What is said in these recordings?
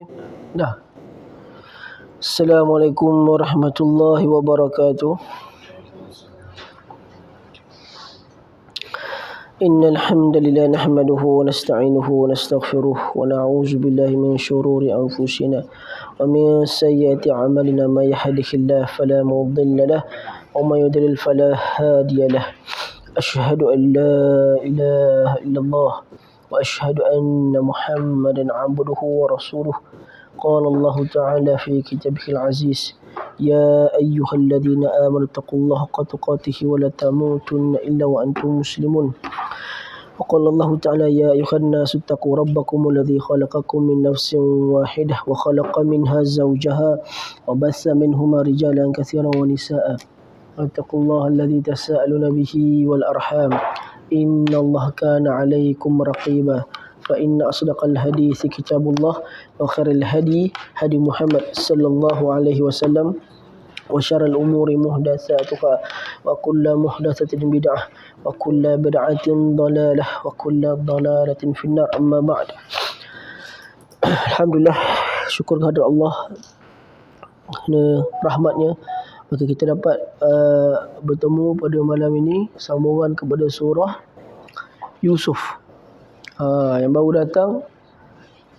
Dah. Assalamualaikum warahmatullahi wabarakatuh. Innal hamdalillah nahmaduhu wa nasta'inuhu wa nastaghfiruh wa na'udzu billahi min shururi anfusina wa min sayyiati a'malina may yahdihillahu fala mudilla lahu wa may yudlil fala hadiya lahu. Asyhadu an la ilaha illallah wa asyhadu anna Muhammadan 'abduhu wa rasuluh. قال الله تعالى في كتابه العزيز يا أيها الذين آمنوا اتقوا الله حق تقاته ولا تموتن إلا وأنتم مسلمون. وقال الله تعالى يا أيها الناس اتقوا ربكم الذي خلقكم من نفس واحدة وخلق منها زوجها وبث منهما رجالا كثيرا ونساء واتقوا الله الذي تساءلون به والأرحام إن الله كان عليكم رقيبا. فإن أصدق الحديث كتاب الله وخير الهدي هدي محمد صلى الله عليه وسلم وشر الأمور محدثاتها وكل محدثة بدعة وكل بدعة ضلالة وكل ضلالة في النار. أما بعد. Alhamdulillah, syukur kehadrat Allah, rahmatnya maka kita dapat bertemu pada malam ini sambungan kepada surah Yusuf. Yang baru datang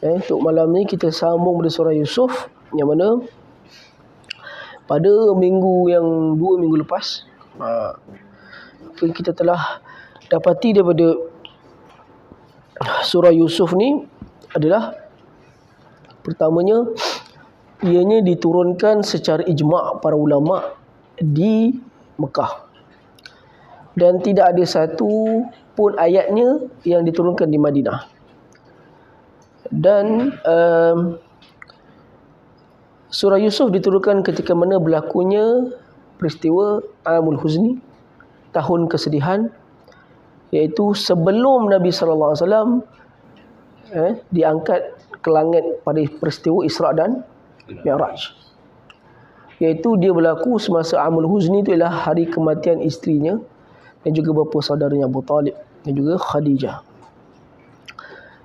untuk malam ni kita sambung pada surah Yusuf, yang mana pada dua minggu lepas kita telah dapati daripada surah Yusuf ni adalah pertamanya ianya diturunkan secara ijma' para ulama di Mekah, dan tidak ada satu pun ayatnya yang diturunkan di Madinah. Dan surah Yusuf diturunkan ketika mana berlakunya peristiwa Amul Huzni, tahun kesedihan, iaitu sebelum Nabi sallallahu alaihi wasallam diangkat ke langit pada peristiwa Isra' dan Mi'raj. Iaitu dia berlaku semasa Amul Huzni, itu ialah hari kematian isterinya dan juga bapa saudaranya Abu Talib dan juga Khadijah.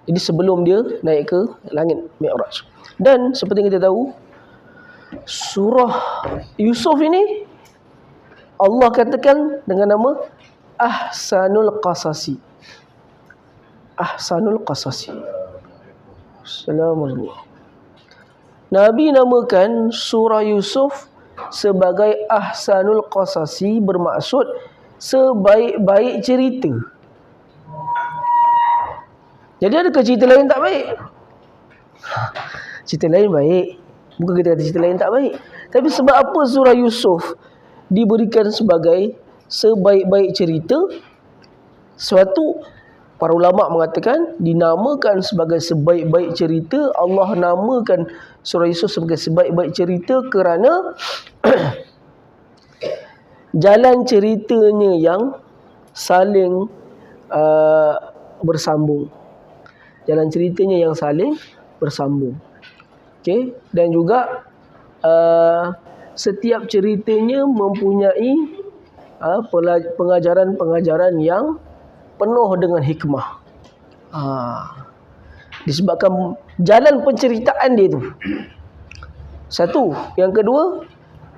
Jadi sebelum dia naik ke langit Mi'raj. Dan seperti kita tahu, surah Yusuf ini Allah katakan dengan nama Ahsanul Qasasi. Ahsanul Qasasi. Assalamualaikum. Nabi namakan surah Yusuf sebagai Ahsanul Qasasi, bermaksud sebaik-baik cerita. Jadi adakah cerita lain tak baik? Cerita lain baik. Bukan kita kata cerita lain tak baik. Tapi sebab apa surah Yusuf diberikan sebagai sebaik-baik cerita? Suatu para ulama mengatakan dinamakan sebagai sebaik-baik cerita. Allah namakan surah Yusuf sebagai sebaik-baik cerita kerana jalan ceritanya yang saling bersambung. Jalan ceritanya yang saling bersambung. Okey, dan juga setiap ceritanya mempunyai pengajaran-pengajaran yang penuh dengan hikmah. Disebabkan jalan penceritaan dia tu. Satu, yang kedua,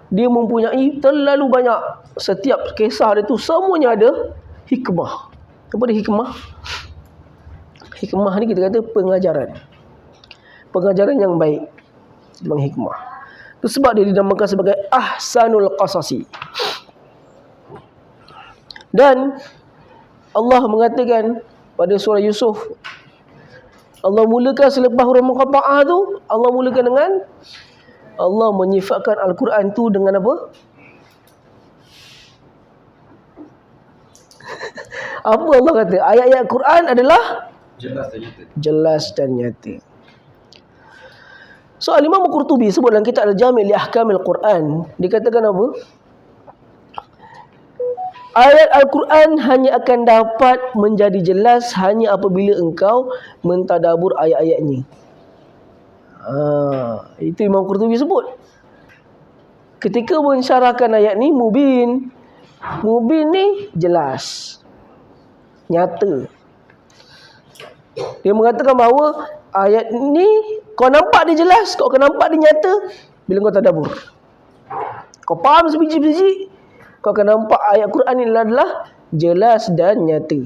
dia mempunyai terlalu banyak, setiap kisah dia tu semuanya ada hikmah. Apa dia hikmah? Hikmah ni kita kata pengajaran. Pengajaran yang baik, memang hikmah. Itu sebab dia dinamakan sebagai Ahsanul Qasasi. Dan Allah mengatakan pada surah Yusuf, Allah mulakan selepas huruf muqatta'ah tu, Allah mulakan dengan, Allah menyifatkan Al-Quran tu dengan apa? Apa Allah kata? Ayat-ayat Quran adalah jelas dan nyata. So Imam Qurtubi sebut dalam kitab Al-Jami' li Ahkamil Quran, dikatakan apa? Ayat Al-Quran hanya akan dapat menjadi jelas hanya apabila engkau mentadabur ayat-ayatnya. Itu Imam Qurtubi sebut. Ketika mensyarahkan ayat ni, mubin. Mubin ni jelas, nyata. Dia mengatakan bahawa ayat ni kau nampak dia jelas, kau nampak dia nyata bila kau tadabbur. Kau faham sebiji-biji, kau akan nampak ayat Quran ini adalah jelas dan nyata.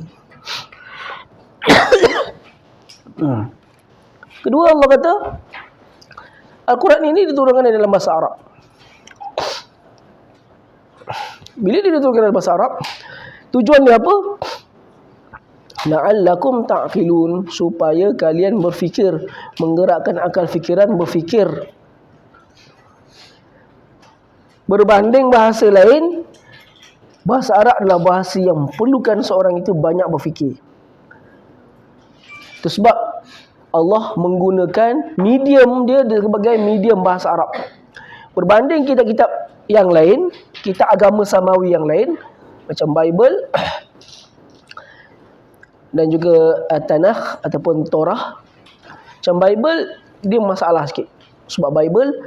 Kedua, Allah kata Al-Quran ini diturunkan dalam bahasa Arab. Bila dia diturunkan dalam bahasa Arab, tujuannya apa? La'allakum ta'qilun, supaya kalian berfikir, menggerakkan akal fikiran, berfikir. Berbanding bahasa lain, bahasa Arab adalah bahasa yang perlukan seorang itu banyak berfikir. Itu sebab Allah menggunakan medium dia sebagai medium bahasa Arab. Berbanding kitab-kitab yang lain, kitab agama samawi yang lain, macam Bible dan juga Tanakh ataupun Torah. Macam Bible, dia masalah sikit. Sebab Bible,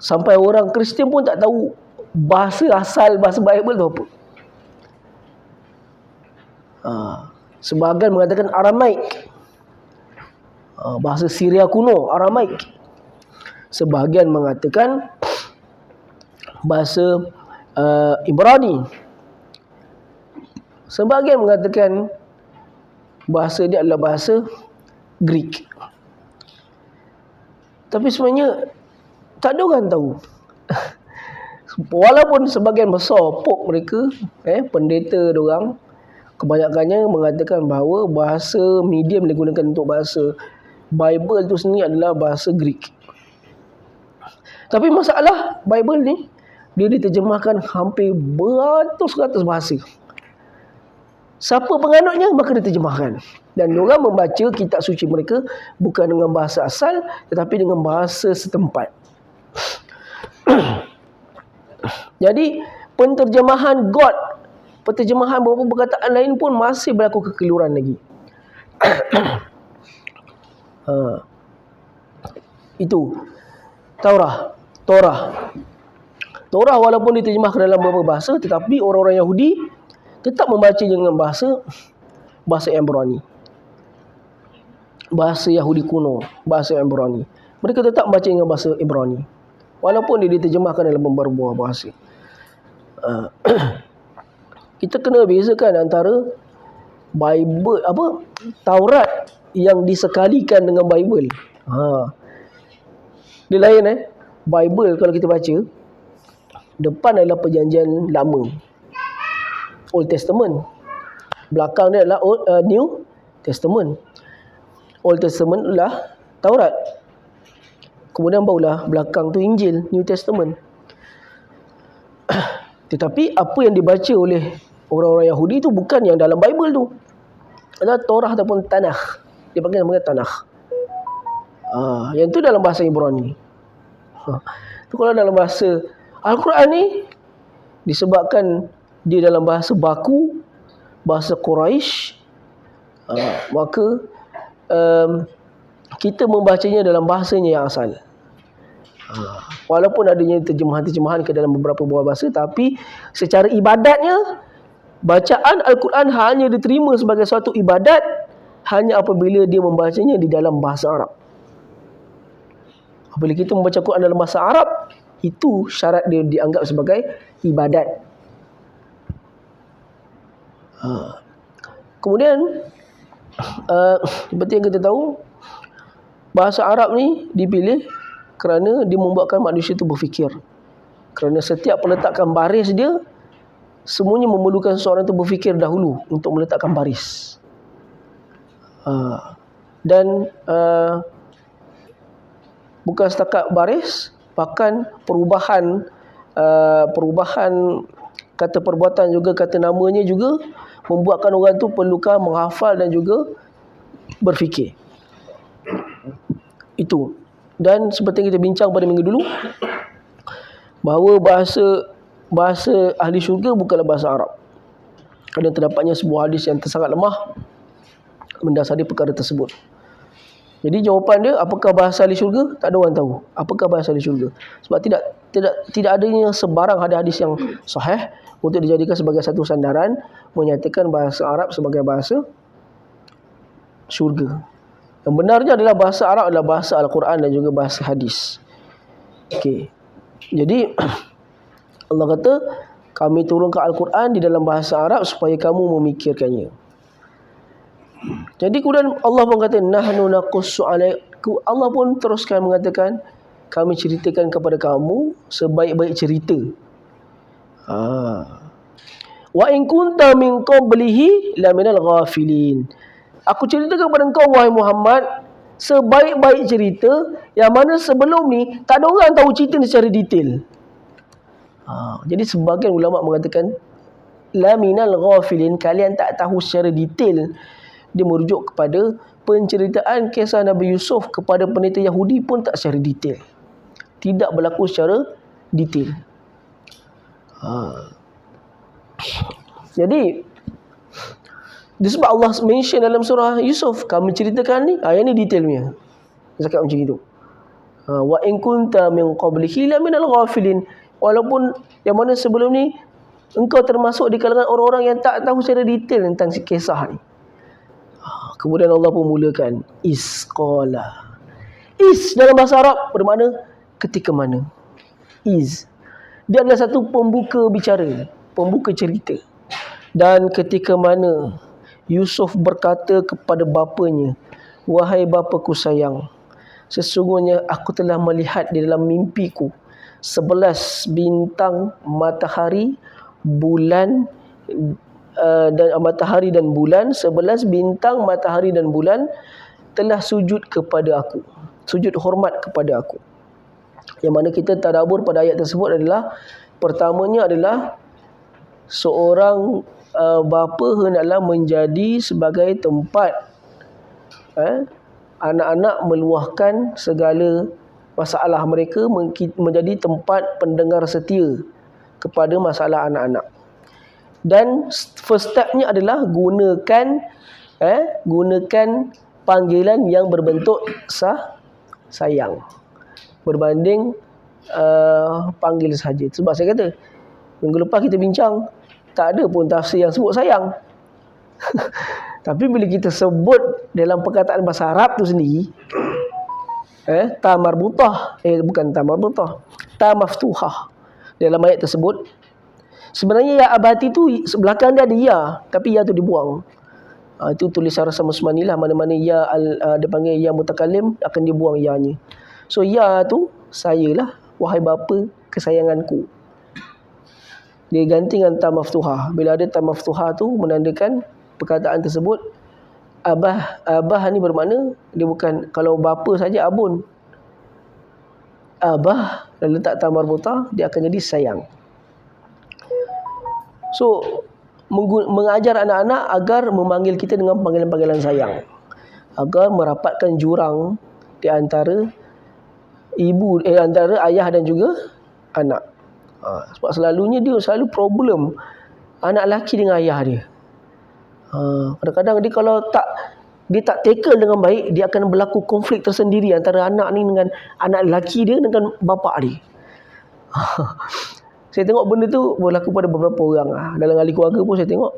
sampai orang Kristian pun tak tahu bahasa asal bahasa Bible tu apa. Sebahagian mengatakan Aramaik, bahasa Syria kuno, Aramaik. Sebahagian mengatakan bahasa Ibrani. Sebahagian mengatakan bahasa dia adalah bahasa Greek. Tapi sebenarnya tak ada orang tahu. Walaupun sebahagian besar pop mereka, pendeta diorang, kebanyakannya mengatakan bahawa bahasa medium digunakan untuk bahasa Bible itu sendiri adalah bahasa Greek. Tapi masalah Bible ni, dia diterjemahkan hampir beratus-ratus bahasa. Siapa penganutnya, maka diterjemahkan. Dan diorang membaca kitab suci mereka bukan dengan bahasa asal, tetapi dengan bahasa setempat. Jadi penterjemahan God, penterjemahan beberapa perkataan lain pun masih berlaku kekeliruan lagi. Itu Torah walaupun diterjemahkan dalam beberapa bahasa, tetapi orang-orang Yahudi tetap membaca dengan bahasa Ibrani, bahasa Yahudi kuno, bahasa Ibrani. Mereka tetap membaca dengan bahasa Ibrani walaupun dia diterjemahkan dalam beberapa bahasa. Kita kena bezakan antara Bible, Taurat yang disekalikan dengan Bible. Dia lain. Bible kalau kita baca, depan adalah perjanjian lama, Old Testament. Belakang dia adalah New Testament. Old Testament adalah Taurat. Kemudian barulah belakang tu Injil, New Testament. Tetapi apa yang dibaca oleh orang-orang Yahudi tu bukan yang dalam Bible tu. Adalah Torah ataupun Tanakh. Dia panggil namanya Tanakh. Yang tu dalam bahasa Ibrani. Tu kalau dalam bahasa Al-Quran ni, disebabkan dia dalam bahasa baku, bahasa Quraisy, maka kita membacanya dalam bahasanya yang asal. Walaupun adanya terjemahan-terjemahan ke dalam beberapa buah bahasa, tapi secara ibadatnya, bacaan Al-Quran hanya diterima sebagai suatu ibadat hanya apabila dia membacanya di dalam bahasa Arab. Apabila kita membaca Quran dalam bahasa Arab, itu syarat dia dianggap sebagai ibadat. Kemudian seperti yang kita tahu, bahasa Arab ni dipilih kerana dia membuatkan manusia itu berfikir. Kerana setiap peletakan baris dia, semuanya memerlukan seorang itu berfikir dahulu untuk meletakkan baris. Dan bukan setakat baris, bahkan perubahan kata perbuatan juga, kata namanya juga membuatkan orang tu perlukan menghafal dan juga berfikir. Itu. Dan seperti yang kita bincang pada minggu dulu, bahawa bahasa ahli syurga bukanlah bahasa Arab. Kerana terdapatnya sebuah hadis yang sangat lemah mendasari perkara tersebut. Jadi jawapan dia, apakah bahasa ahli syurga? Tak ada orang tahu. Apakah bahasa ahli syurga? Sebab tidak adanya sebarang hadis yang sahih untuk dijadikan sebagai satu sandaran menyatakan bahasa Arab sebagai bahasa syurga. Yang benarnya adalah bahasa Arab adalah bahasa Al-Quran dan juga bahasa hadis. Okey. Jadi Allah kata, kami turunkan Al-Quran di dalam bahasa Arab supaya kamu memikirkannya. Jadi kemudian Allah pun kata, nahnu naqussu alaikum. Allah pun teruskan mengatakan, kami ceritakan kepada kamu sebaik-baik cerita. Wa in kunta min qablihi la minal ghafilin. Aku ceritakan kepada engkau wahai Muhammad sebaik-baik cerita yang mana sebelum ni tak ada orang tahu cerita ni secara detail. Jadi sebahagian ulama mengatakan la minal ghafilin, kalian tak tahu secara detail. Dia merujuk kepada penceritaan kisah Nabi Yusuf kepada pendeta Yahudi pun tak secara detail. Tidak berlaku secara detail. Jadi disebab Allah mention dalam surah Yusuf, kami ceritakan ni, yang ni detailnya. Cakap macam itu. Wa in kunta min qablihi la minal ghafilin. Walaupun yang mana sebelum ni engkau termasuk di kalangan orang-orang yang tak tahu secara detail tentang kisah ni. Kemudian Allah pun mulakan isqala. Is dalam bahasa Arab bermakna ketika mana. Is. Dia adalah satu pembuka bicara, pembuka cerita. Dan ketika mana Yusuf berkata kepada bapanya, wahai bapaku sayang, sesungguhnya aku telah melihat di dalam mimpiku 11 bintang, matahari, bulan dan matahari dan bulan, 11 bintang, matahari dan bulan telah sujud kepada aku, sujud hormat kepada aku. Yang mana kita tadabbur pada ayat tersebut adalah, pertamanya adalah seorang bapa hendaklah menjadi sebagai tempat anak-anak meluahkan segala masalah mereka, menjadi tempat pendengar setia kepada masalah anak-anak. Dan first stepnya adalah gunakan panggilan yang berbentuk sayang berbanding panggil saja. Sebab saya kata minggu lepas kita bincang, tak ada pun tafsir yang sebut sayang. Tapi bila kita sebut dalam perkataan bahasa Arab tu sendiri, ta marbutah, bukan ta marbutah, ta maftuhah dalam ayat tersebut, sebenarnya ya abati tu belakang dia ada ya, tapi ya tu dibuang. Itu tulisan Rasam Usmani lah, mana-mana ya dia panggil ya mutakalim akan dibuang ya-nya. So ya tu sayalah, wahai bapa kesayanganku. Dia ganti dengan ta maftuhah. Bila ada ta maftuhah tu menandakan perkataan tersebut abah ni bermakna dia bukan, kalau bapa saja abun. Abah dan letak ta marbutah, dia akan jadi sayang. So mengajar anak-anak agar memanggil kita dengan panggilan-panggilan sayang, agar merapatkan jurang di antara antara ayah dan juga anak. Sebab selalunya dia selalu problem anak lelaki dengan ayah dia. Kadang-kadang dia kalau dia tak tackle dengan baik, dia akan berlaku konflik tersendiri antara anak ni dengan anak lelaki dia dengan bapa dia. Saya tengok benda tu berlaku pada beberapa orang. Dalam ahli keluarga pun saya tengok,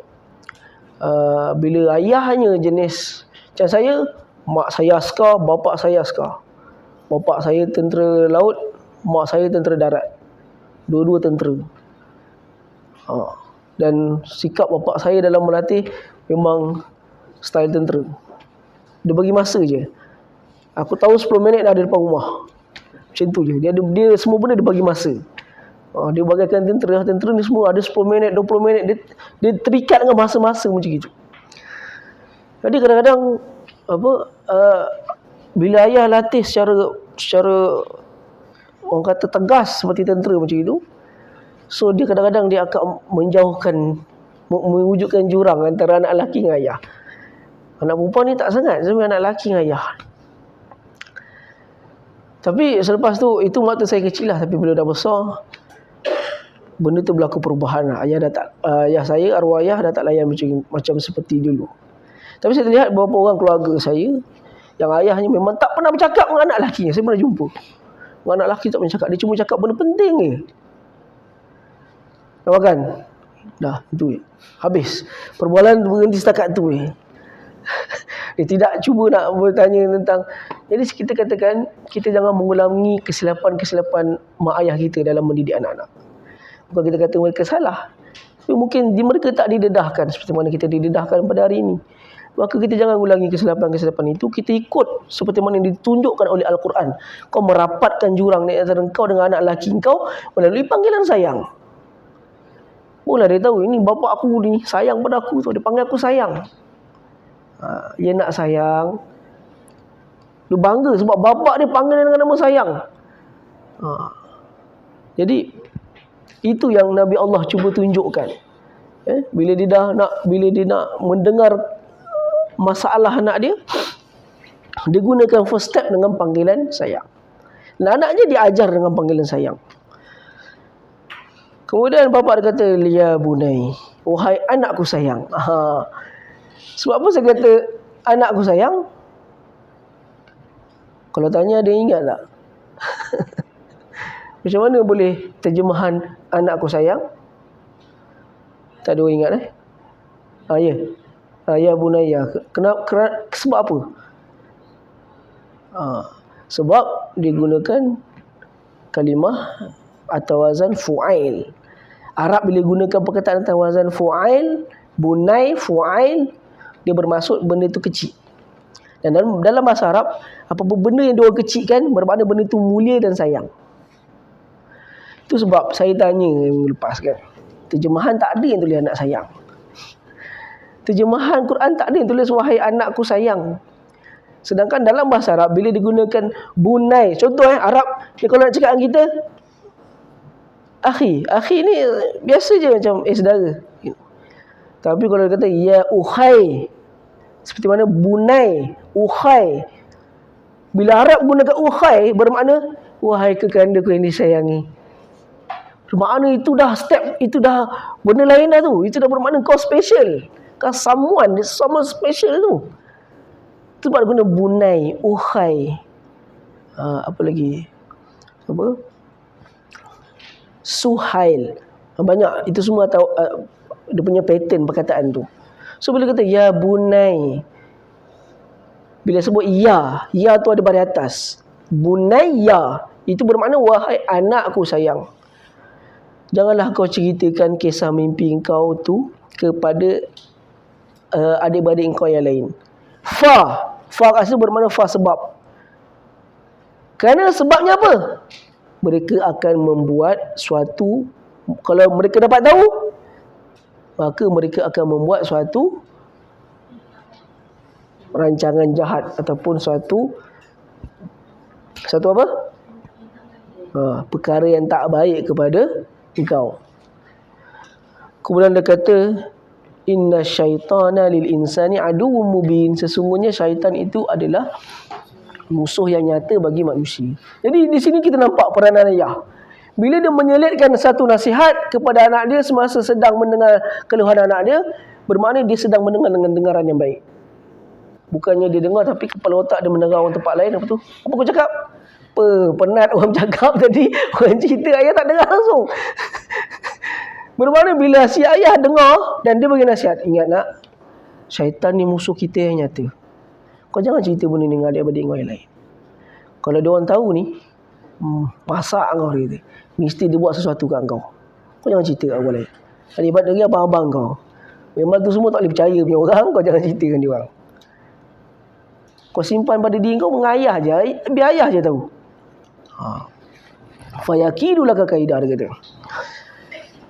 bila ayahnya jenis macam saya, mak saya askar, bapa saya askar. Bapa saya tentera laut, mak saya tentera darat. Dua-dua tentera. Dan sikap bapa saya dalam melatih memang style tentera. Dia bagi masa je. Aku tahu 10 minit dah ada depan rumah. Macam tu je. Dia semua benda dia bagi masa. Dia bagaikan tentera ni semua ada 10 minit, 20 minit. Dia terikat dengan masa-masa macam itu. Jadi kadang-kadang bila ayah latih secara orang kata tegas seperti tentera macam itu, so dia kadang-kadang dia akan mewujudkan jurang antara anak lelaki dengan ayah. Anak perempuan ni tak sangat, sebab anak lelaki dengan ayah. Tapi selepas tu, itu waktu saya kecil lah, tapi bila dah besar, benda tu berlaku perubahan lah. Ayah saya, arwah ayah dah tak layan macam seperti dulu. Tapi saya lihat beberapa orang keluarga saya yang ayahnya memang tak pernah bercakap dengan anak lelaki. Saya pernah jumpa anak lelaki tak pernah cakap, dia cuma cakap benda penting je. Nampak kan? Dah, itu je. Habis. Perbualan berhenti setakat tu je. Dia tidak cuba nak bertanya tentang. Jadi kita katakan, kita jangan mengulangi kesilapan-kesilapan mak ayah kita dalam mendidik anak-anak. Bukan kita kata mereka salah, tapi mungkin mereka tak didedahkan seperti mana kita didedahkan pada hari ini. Maka kita jangan ulangi kesilapan-kesilapan itu. Kita ikut seperti mana yang ditunjukkan oleh Al-Quran. Kau merapatkan jurang di antara kau dengan anak lelaki kau melalui panggilan sayang. Mula dia tahu, ini bapa aku ni sayang pada aku tu. Dia panggil aku sayang. Dia nak sayang. Dia bangga sebab bapa dia panggil dengan nama sayang. Jadi itu yang Nabi Allah cuba tunjukkan. Bila dia nak mendengar masalah anak dia, dia gunakan first step dengan panggilan sayang. Dan anaknya diajar dengan panggilan sayang. Kemudian bapa dia kata, ya bunai, wahai anakku sayang. Sebab apa saya kata anakku sayang? Kalau tanya dia ingat tak? Macam mana boleh terjemahan anakku sayang? Tak ada orang ingat ya. Ya bunaya. Sebab apa? Sebab digunakan kalimah atau wazan fu'ail. Arab bila gunakan perkataan atau wazan fu'ail, bunai, fu'ail, dia bermaksud benda itu kecil. Dan dalam bahasa Arab, apa-apa benda yang diorang kecilkan bermakna benda itu mulia dan sayang. Itu sebab saya tanya yang lepas kan, terjemahan tak ada yang tulis anak sayang. Terjemahan Quran tak ada yang tulis wahai anakku sayang. Sedangkan dalam bahasa Arab bila digunakan bunai, contoh Arab dia kalau nak cakap dengan kita akhi ni biasa je macam saudara. Tapi kalau dia kata ya uhai, seperti mana bunai, uhai, bila Arab gunakan uhai bermakna wahai kekandaku yang disayangi. Bermakna itu dah step, itu dah benda lain dah tu. Itu dah bermakna kau special. Kau someone special tu. Itu sebab guna bunai, uhai. Apa lagi? Apa? Suhail. Banyak. Itu semua tahu dia punya pattern perkataan tu. So bila kata ya bunai, bila sebut ya tu ada baris atas. Bunai ya, itu bermakna wahai anakku sayang. Janganlah kau ceritakan kisah mimpi kau tu kepada adik-beradik kau yang lain. Fa kat situ bermakna fa sebab. Kerana sebabnya apa? Mereka akan membuat suatu, kalau mereka dapat tahu, maka mereka akan membuat suatu rancangan jahat ataupun suatu apa? Perkara yang tak baik kepada engkau. Kemudian dia kata inna syaitana lil insani aduwwum mubin, sesungguhnya syaitan itu adalah musuh yang nyata bagi manusia. Jadi di sini kita nampak peranan ayah. Bila dia menyelitkan satu nasihat kepada anak dia semasa sedang mendengar keluhan anak dia, bermakna dia sedang mendengar dengan dengaran yang baik. Bukannya dia dengar tapi kepala otak dia mendengar orang tempat lain. Apa tu? Apa kau cakap? Penat orang cakap tadi, orang cerita ayah tak dengar langsung. Bermakna bila si ayah dengar dan dia bagi nasihat, ingat nak, syaitan ni musuh kita yang nyata. Kau jangan cerita benda ni dengan adik-adik kau yang lain. Kalau dia orang tahu ni, masak kau dia kata, mesti dia buat sesuatu kat kau. Kau jangan cerita kat orang lain. Adik-adik dari abang-abang kau, memang tu semua tak boleh percaya punya orang. Kau jangan ceritakan dia orang. Kau simpan pada diri kau, mengayah je, biar ayah je tahu. Fayakidu laka kaidah, dia kata.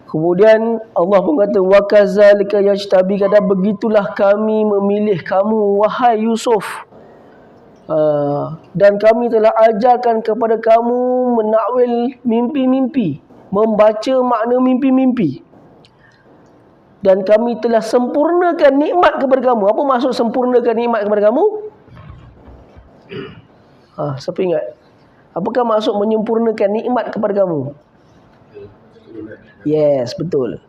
Kemudian Allah pun kata wa kadzalika yajtabika, dan begitulah kami memilih kamu wahai Yusuf. Dan kami telah ajarkan kepada kamu menakwil mimpi-mimpi, membaca makna mimpi-mimpi. Dan kami telah sempurnakan nikmat kepada kamu. Apa maksud sempurnakan nikmat kepada kamu? Siapa ingat? Apakah maksud menyempurnakan nikmat kepada kamu? Yes, betul.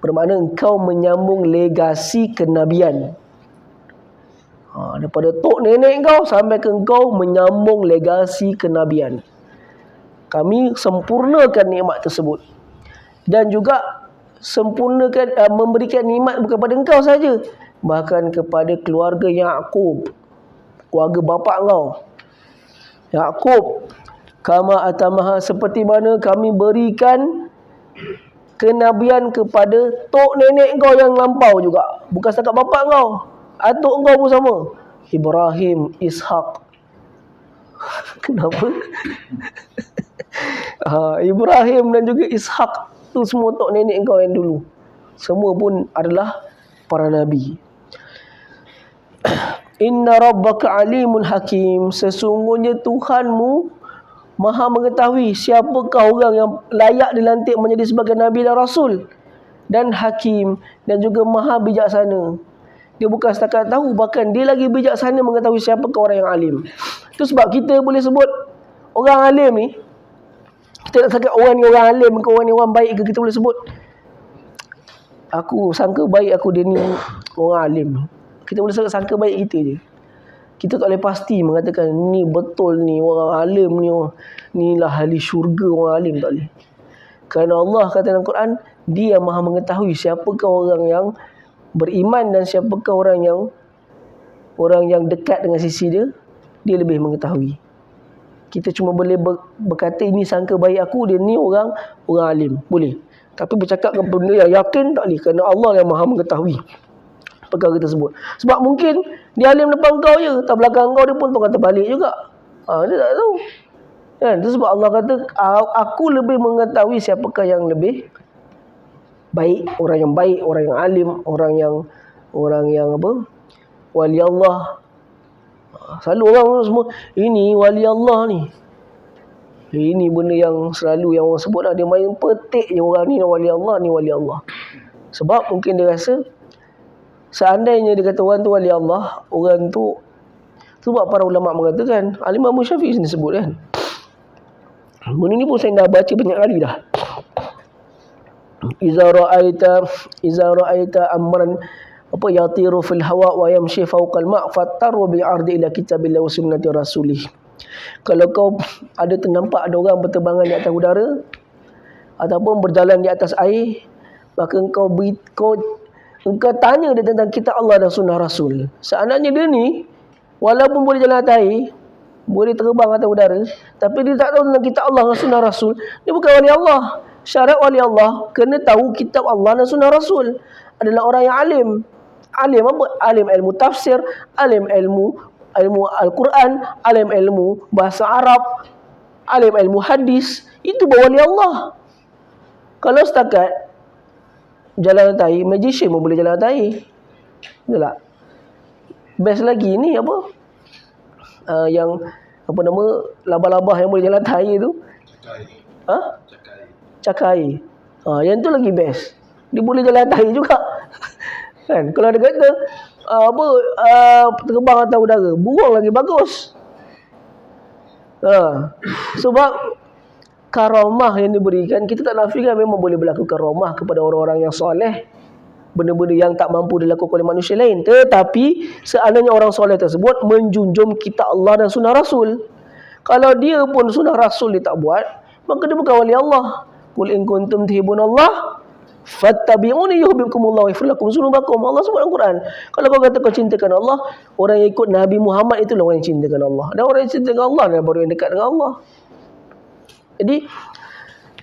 Bermakna engkau menyambung legasi kenabian. Daripada tok nenek kau sampai ke engkau menyambung legasi kenabian. Kami sempurnakan nikmat tersebut. Dan juga sempurnakan, memberikan nikmat bukan pada engkau saja, bahkan kepada keluarga Yaqub, keluarga bapa kau Yaqub, kama atamaha, seperti mana kami berikan kenabian kepada tok nenek kau yang lampau juga, bukan setakat bapa kau, atuk kau pun sama, Ibrahim, Ishak. Kenapa? Ibrahim dan juga Ishak tu semua tok nenek kau yang dulu, semua pun adalah para nabi. Inna rabbaka alimun hakim, sesungguhnya Tuhanmu maha mengetahui siapakah orang yang layak dilantik menjadi sebagai nabi dan rasul, dan hakim, dan juga maha bijaksana. Dia bukan setakat tahu, bahkan dia lagi bijaksana mengetahui siapakah orang yang alim. Itu sebab kita boleh sebut orang alim ni, kita tak setakat orang ni orang alim ke orang ni orang baik ke, kita boleh sebut aku sangka baik aku dia ni orang alim. Kita boleh sangka baik kita je. Kita tak boleh pasti mengatakan ni betul ni orang alim ni, ni lah ahli syurga orang alim, tak boleh. Kerana Allah kata dalam Quran, Dia maha mengetahui siapakah orang yang beriman dan siapakah orang yang dekat dengan sisi dia. Dia lebih mengetahui. Kita cuma boleh berkata ini sangka baik aku, dia ni orang alim, boleh. Tapi bercakap dengan benda yang yakin tak boleh, kerana Allah yang maha mengetahui perkara tersebut. Sebab mungkin dia alim depan kau je, tak belakang kau dia pun kata balik juga. Dia tak tahu. Kan? Itu sebab Allah kata aku lebih mengetahui siapakah yang lebih baik, orang yang baik, orang yang alim, orang yang apa? Wali Allah. Selalu orang semua ini wali Allah ni. Ini benda yang selalu yang orang sebut lah, dia main petik je orang ni wali Allah, ni wali Allah. Sebab mungkin dia rasa seandainya dia kata orang tu wali Allah, orang tu, sebab para ulama mengatakan, Al-Imam Syafi'i sini sebut kan, benda ni pun saya dah baca banyak kali dah. Iza ra'aita amran yatiru fil hawa wa yamshi fawqal ma' fattaru bi'ardi ila kitabillah wa sunnati rasulih. Kalau kau ada ternampak ada orang berterbangan di atas udara ataupun berjalan di atas air, maka engkau tanya dia tentang kitab Allah dan sunnah Rasul. Seandainya dia ni walaupun boleh jalan atas air, boleh terbang atas udara, tapi dia tak tahu tentang kitab Allah dan sunnah Rasul, dia bukan wali Allah. Syarat wali Allah kena tahu kitab Allah dan sunnah Rasul, adalah orang yang alim. Alim apa? Alim ilmu tafsir, alim ilmu Al-Quran, alim ilmu bahasa Arab, alim ilmu hadis. Itu baru wali Allah. Kalau setakat jalan atas air, magician pun boleh jalan atas air. Betul tak? Best lagi ni apa? Yang apa nama, labah-labah yang boleh jalan atas air tu. Cakar air. Yang tu lagi best. Dia boleh jalan atas air juga. Kan? Kalau dia kata terbang atas udara, burung lagi bagus. Sebab karamah yang diberikan, kita tak nafikan memang boleh berlaku karamah kepada orang-orang yang soleh, benda-benda yang tak mampu dilakukan oleh manusia lain. Tetapi seandainya orang soleh tersebut menjunjung kitab Allah dan sunnah Rasul, kalau dia pun sunnah Rasul dia tak buat, maka dia bukan wali Allah. Qul in kuntum tuhibbunallah fattabi'uni yuhibbukumullah wa yaghfir lakum dzunubakum. Allah sebut dalam Quran, kalau kau kata kau cintakan Allah, orang yang ikut Nabi Muhammad itulah orang yang cintakan Allah. Dan orang yang cintakan Allah adalah baru yang dekat dengan Allah. Jadi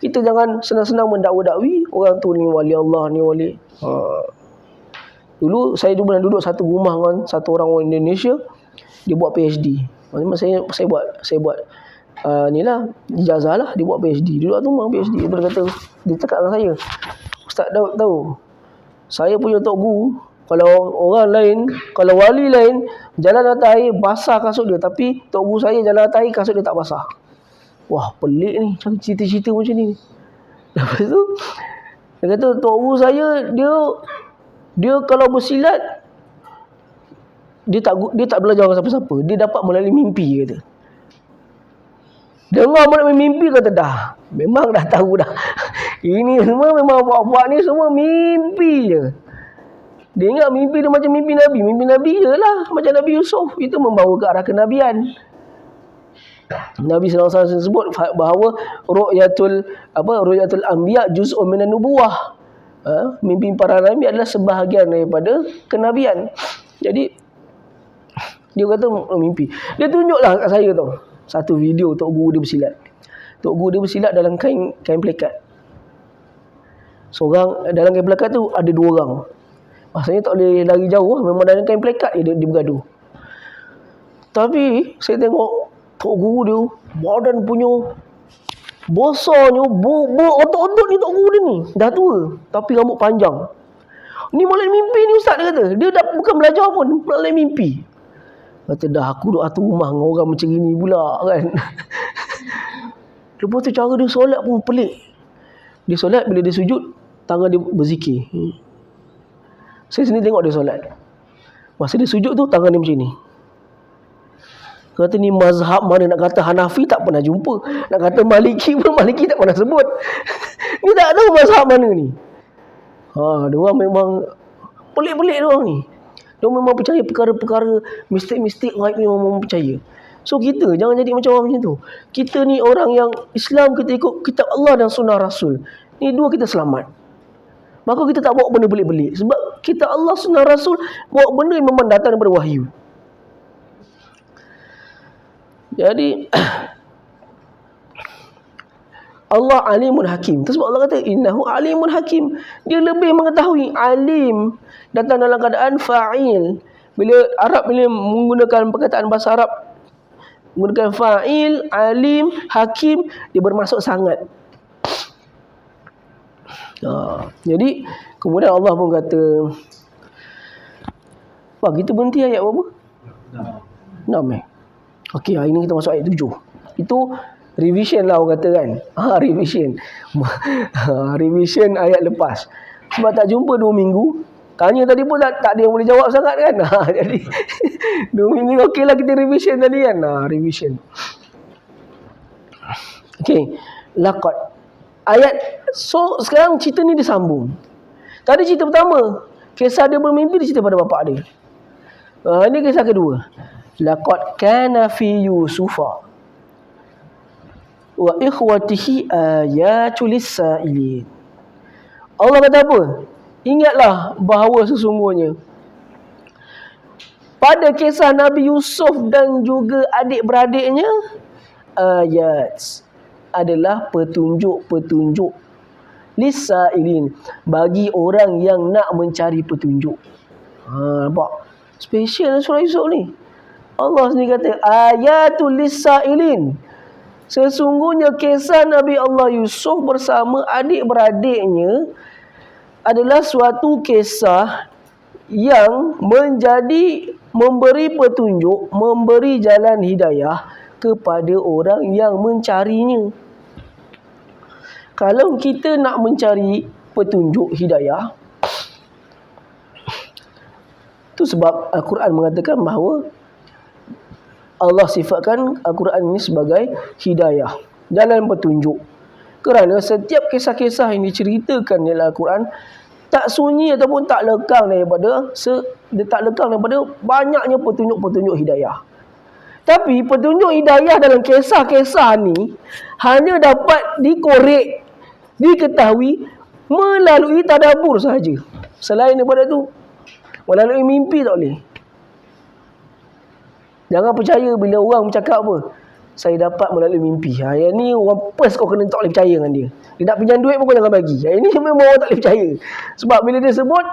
kita jangan senang-senang mendakwa-dakwi orang tu ni wali Allah, ni wali. Dulu saya pernah duduk satu rumah dengan satu orang Indonesia, dia buat PhD. Maksudnya saya buat ni lah ijazah lah, dia buat PhD. Dia duduk tu rumah PhD. Dia kata, dia cakap dengan saya, Ustaz Daud tahu, saya punya tok guru, kalau orang lain, kalau wali lain jalan atas air basah kasut dia, tapi tok guru saya jalan atas air kasut dia tak basah. Wah, pelik ni cerita-cerita macam ni. Lepas tu dia kata tok guru saya, dia kalau bersilat dia tak belajar dengan siapa-siapa, dia dapat melalui mimpi, kata. Dengar mana mimpi, kata dah, memang dah tahu dah. Ini semua memang buat-buat ni semua mimpi je. Dia ingat mimpi dia macam mimpi Nabi. Mimpi Nabi ialah macam Nabi Yusuf, itu membawa ke arah kenabian. Nabi SAW sebut bahawa ru'yatul anbiya juz'un minan nubuwah. Mimpi para nabi adalah sebahagian daripada kenabian. Jadi dia kata mimpi. Dia tunjuklah kat saya tau satu video tok guru dia bersilat. Tok guru dia bersilat dalam kain pelikat. Seorang dalam kain pelikat tu ada 2 orang. Maksudnya tak boleh lari jauh, memang dalam kain pelikat dia bergaduh. Tapi saya tengok tok guru dia badan punya besarnya, otot-otot ni tok guru dia ni. Dah tua tapi rambut panjang. Ni malam mimpi ni ustaz, dia kata. Dia dah bukan belajar pun, malam mimpi. Kata dah aku duduk atas rumah dengan orang macam ni pula kan. Lepas tu cara dia solat pun pelik. Dia solat, bila dia sujud, tangan dia berzikir. Saya sendiri tengok dia solat. Masa dia sujud tu, tangan dia macam ni. Kata ni mazhab mana, nak kata Hanafi tak pernah jumpa. Nak kata Maliki pun Maliki tak pernah sebut. Ni tak tahu mazhab mana ni. Diorang memang pelik-pelik diorang ni. Diorang memang percaya perkara-perkara mistik-mistik gaib ni, memang percaya. So kita jangan jadi macam orang macam tu. Kita ni orang yang Islam, kita ikut kitab Allah dan sunnah Rasul. Ni dua kita selamat. Maka kita tak bawa benda pelik-pelik. Sebab kitab Allah, sunnah Rasul bawa benda yang memang datang daripada wahyu. Jadi Allah alimun hakim. Itu sebab Allah kata innahu alimun hakim. Dia lebih mengetahui. Alim datang dalam keadaan fa'il. Bila menggunakan perkataan bahasa Arab, menggunakan fa'il, alim, hakim, dia bermaksud sangat. Jadi kemudian Allah pun kata, kita berhenti ayat berapa? 6. Okey, hari ni kita masuk ayat 7. Itu revision lah orang kata kan. Revision. Revision ayat lepas. Sebab tak jumpa 2 minggu. Tanya tadi pun tak ada yang boleh jawab sangat kan. Jadi 2 minggu okey lah kita revision tadi kan. Revision. Okey. Laqad. Ayat. So sekarang cerita ni disambung. Tadi cerita pertama, kisah dia bermimpi, dia cerita pada bapak dia. Ini kisah kedua. Laqad kana fi Yusufa wa ikhwatihi ayatul lisailin. Allah kata apa? Ingatlah bahawa sesungguhnya pada kisah Nabi Yusuf dan juga adik-beradiknya, ayat adalah petunjuk-petunjuk lisailin, bagi orang yang nak mencari petunjuk. Nampak? Special surah Yusuf ni. Allah sendiri kata ayatul lisailin. Sesungguhnya kisah Nabi Allah Yusuf bersama adik-beradiknya adalah suatu kisah yang memberi petunjuk, memberi jalan hidayah kepada orang yang mencarinya. Kalau kita nak mencari petunjuk hidayah, itu sebab Al-Quran mengatakan bahawa Allah sifatkan Al-Quran ini sebagai hidayah, jalan petunjuk. Kerana setiap kisah-kisah yang diceritakan dalam Al-Quran tak sunyi ataupun tak lekang daripada banyaknya petunjuk-petunjuk hidayah. Tapi petunjuk hidayah dalam kisah-kisah ni hanya dapat dikorek, diketahui melalui tadabbur sahaja. Selain daripada tu, melalui mimpi tak boleh. Jangan percaya bila orang bercakap apa, saya dapat melalui mimpi. Yang ni orang first kau kena tak boleh percaya dengan dia. Dia nak pinjam duit pun kau jangan bagi. Yang ni memang orang tak boleh percaya. Sebab bila dia sebut,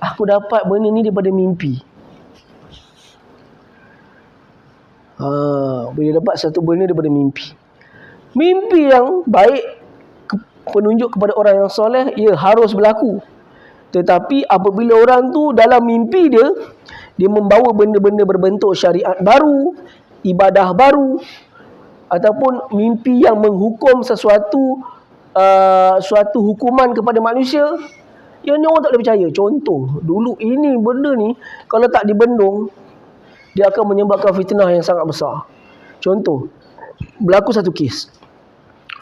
aku dapat benda ni daripada mimpi. Bila dapat satu benda daripada mimpi. Mimpi yang baik, penunjuk kepada orang yang soleh, ia harus berlaku. Tetapi apabila orang tu dalam mimpi dia membawa benda-benda berbentuk syariat baru, ibadah baru, ataupun mimpi yang menghukum suatu hukuman kepada manusia, yang ni orang tak boleh percaya. Contoh, dulu ini benda ni kalau tak dibendung, dia akan menyebabkan fitnah yang sangat besar. Contoh, berlaku satu kes.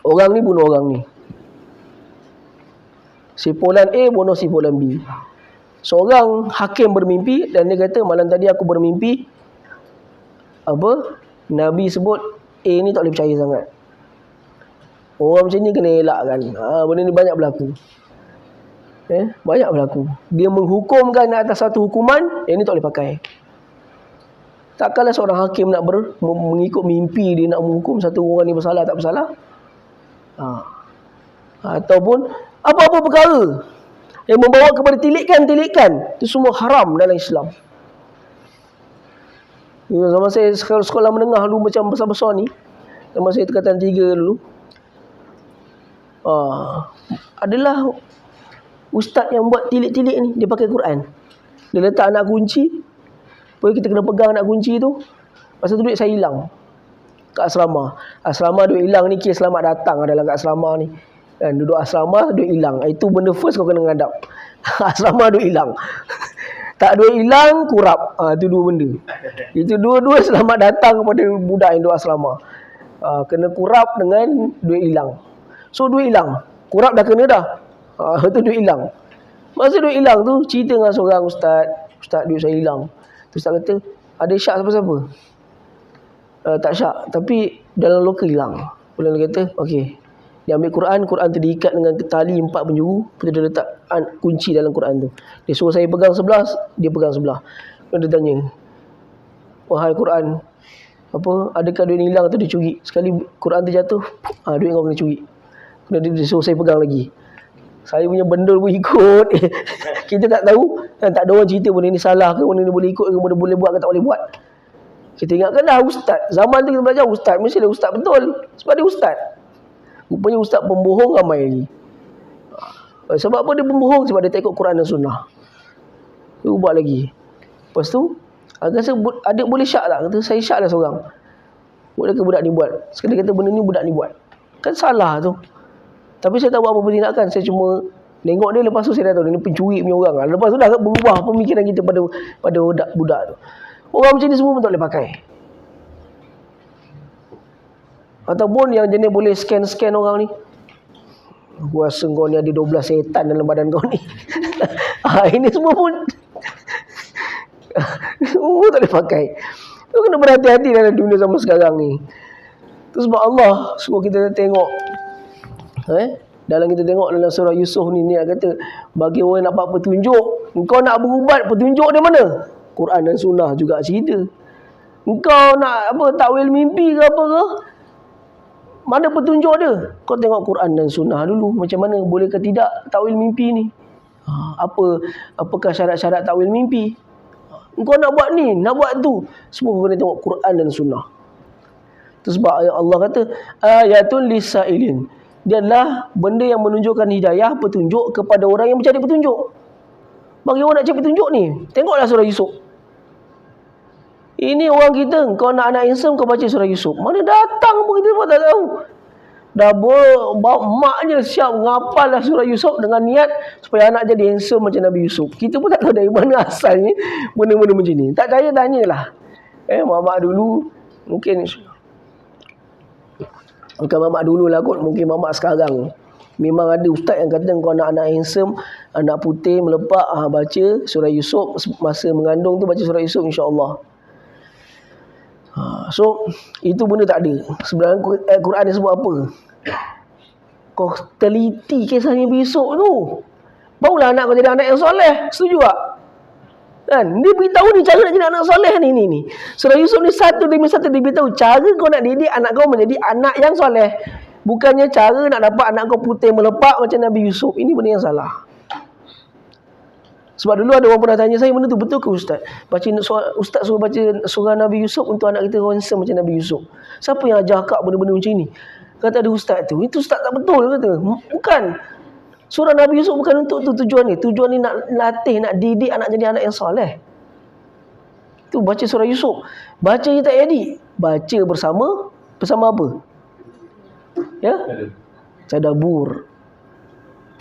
Orang ni bunuh orang ni. Si Fulan A bunuh si Fulan B. Seorang hakim bermimpi dan dia kata, malam tadi aku bermimpi Nabi sebut A ni tak boleh percaya sangat. Orang macam ni kena elakkan. Benda ni banyak berlaku. Banyak berlaku. Dia menghukumkan atas satu hukuman, yang ini tak boleh pakai. Takkanlah seorang hakim nak mengikut mimpi dia nak menghukum satu orang ni bersalah tak bersalah. Ataupun apa-apa perkara yang membawa kepada tilikan-tilikan, itu semua haram dalam Islam. Zaman saya sekolah menengah dulu macam besar-besar ni, zaman saya tingkatan 3 dulu, adalah ustaz yang buat tilik-tilik ni, dia pakai Quran. Dia letak anak kunci, lepas kita kena pegang anak kunci tu. Masa tu duit saya hilang kat asrama. Asrama duit hilang ni kes selamat datang adalah kat asrama ni. Dan duduk asrama duit hilang. Itu benda first kau kena ngadap. Asrama duit hilang. Tak duit hilang, kurap. Itu dua benda. Itu dua-dua selamat datang kepada budak yang duduk asrama. Kena kurap dengan duit hilang. So duit hilang, kurap dah kena dah. Itu duit hilang. Masa duit hilang tu, cerita dengan seorang ustaz, duit saya hilang. Terus ustaz kata, ada syak siapa-siapa? Tak syak, tapi dalam lokal hilang. Kemudian dia kata, okey, dia ambil Quran tu diikat dengan tali 4 penjuru, lepas dia letak kunci dalam Quran tu. Dia suruh saya pegang sebelah, dia pegang sebelah. Kemudian dia tanya, wahai Quran, adakah duit ni hilang atau dicuri? Sekali Quran tu jatuh, duit kau kena curi. Kemudian dia suruh saya pegang lagi. Saya punya bendul pun ikut. Kita tak tahu, tak ada orang cerita benda ni salah ke, benda ni boleh ikut ke, benda boleh buat ke tak boleh buat. Kita ingatkanlah ustaz. Zaman tu kita belajar ustaz, mestilah ustaz betul. Sebab dia ustaz. Rupanya ustaz pembohong ramai lagi. Sebab apa dia pembohong? Sebab dia tak ikut Quran dan Sunnah. Dia buat lagi. Lepas tu, rasa adik boleh syak tak? Kata, saya syak lah seorang. Boleh ke budak ni buat? Sekali kata benda ni budak ni buat. Kan salah tu. Tapi saya tak buat apa-apa tindakan. Saya cuma tengok dia, lepas tu saya dah tahu dia ni pencuri punya orang. Lepas tu dah berubah pemikiran kita pada budak tu. Orang macam ni semua pun tak boleh pakai. Ataupun yang jenis boleh scan orang ni. Aku rasa kau ni ada 12 setan dalam badan kau ni. Ini semua pun semua tak boleh pakai. Tu kena berhati-hati dalam dunia zaman sekarang ni. Tu sebab Allah suruh kita tengok. Dalam kita tengok dalam surah Yusuf ni, dia kata, bagi orang yang nak dapat petunjuk, engkau nak berubat, petunjuk dia mana? Quran dan Sunnah juga cerita. Engkau nak takwil mimpi ke apa ke? Mana petunjuk dia? Kau tengok Quran dan Sunnah dulu. Macam mana, boleh ke tidak takwil mimpi ni? Apakah syarat-syarat takwil mimpi? Engkau nak buat ni, nak buat tu, semua kau kena tengok Quran dan Sunnah. Itu sebab Allah kata, ayatul lisailin. Dia adalah benda yang menunjukkan hidayah, petunjuk kepada orang yang mencari petunjuk. Bagi orang nak cari petunjuk ni, tengoklah surah Yusuf. Ini orang kita, kau nak anak handsome, kau baca surah Yusuf. Mana datang pun kita pun tak tahu. Dah bawa maknya siap ngapal lah surah Yusuf dengan niat supaya anak jadi handsome macam Nabi Yusuf. Kita pun tak tahu dari mana asalnya benda-benda macam ni. Tak percaya, tanyalah. Mak dulu, mungkin bukan mamak dulu lah kot, mungkin mamak sekarang. Memang ada ustaz yang kata kau nak anak handsome, anak putih melepak, baca surah Yusuf masa mengandung tu, baca surah Yusuf insya-Allah. So itu benda tak ada. Sebenarnya Quran ni sebut apa? Kau teliti kisah Nabi Yusuf tu, barulah anak kau jadi anak yang soleh. Setuju tak? Kan? Dia beritahu ni cara nak jadi anak soleh ni. Surah Yusuf ni satu demi satu dia beritahu cara kau nak didik anak kau menjadi anak yang soleh. Bukannya cara nak dapat anak kau putih melepak macam Nabi Yusuf. Ini benda yang salah. Sebab dulu ada orang pernah tanya saya, benda tu betul ke ustaz? Ustaz suruh baca surah Nabi Yusuf untuk anak kita handsome macam Nabi Yusuf. Siapa yang ajar kak benda-benda macam ni? Kata ada ustaz tu. Itu ustaz tak betul kata. Bukan. Surah Nabi Yusuf bukan untuk tu tujuan ni. Tujuan ni nak latih, nak didik anak jadi anak yang soleh. Tu baca surah Yusuf. Baca je tak jadi. Baca bersama apa? Ya? Tadabbur.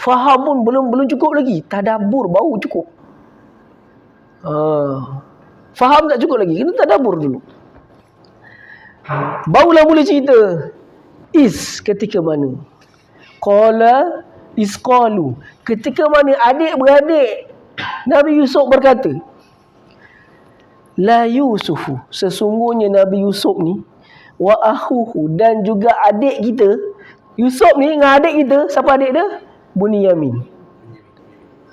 Faham pun belum cukup lagi. Tadabbur baru cukup. Faham tak cukup lagi. Kena tadabbur dulu. Barulah boleh cerita. Ketika mana? Qala isqalu. Ketika mana adik-beradik Nabi Yusuf berkata, la Yusufu, sesungguhnya Nabi Yusuf ni, wa akhuhu, dan juga adik kita Yusuf ni dengan adik kita. Siapa adik dia? Bunyamin.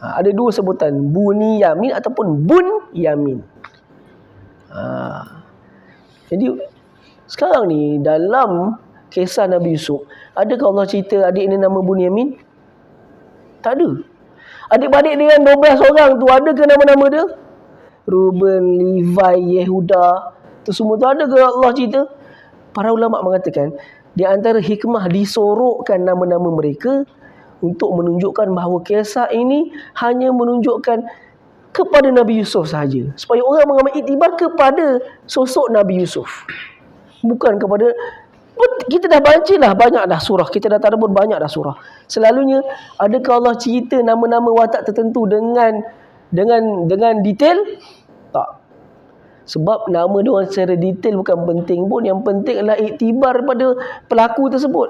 Ada dua sebutan, Bunyamin ataupun Bunyamin. Jadi sekarang ni dalam kisah Nabi Yusuf, adakah Allah cerita adik ni nama Bunyamin? Tak ada. Adik-beradik dia kan 12 orang tu, adakah nama-nama dia? Ruben, Levi, Yehuda, tu semua tu adakah Allah cerita? Para ulama mengatakan di antara hikmah disorokkan nama-nama mereka untuk menunjukkan bahawa kisah ini hanya menunjukkan kepada Nabi Yusuf sahaja, supaya orang mengambil iktibar kepada sosok Nabi Yusuf, bukan kepada. Kita dah baca lah banyak dah surah, kita dah tadabbur banyak dah surah. Selalunya adakah Allah cerita nama-nama watak tertentu dengan detail? Tak. Sebab nama dia orang secara detail bukan penting pun. Yang penting adalah iktibar pada pelaku tersebut.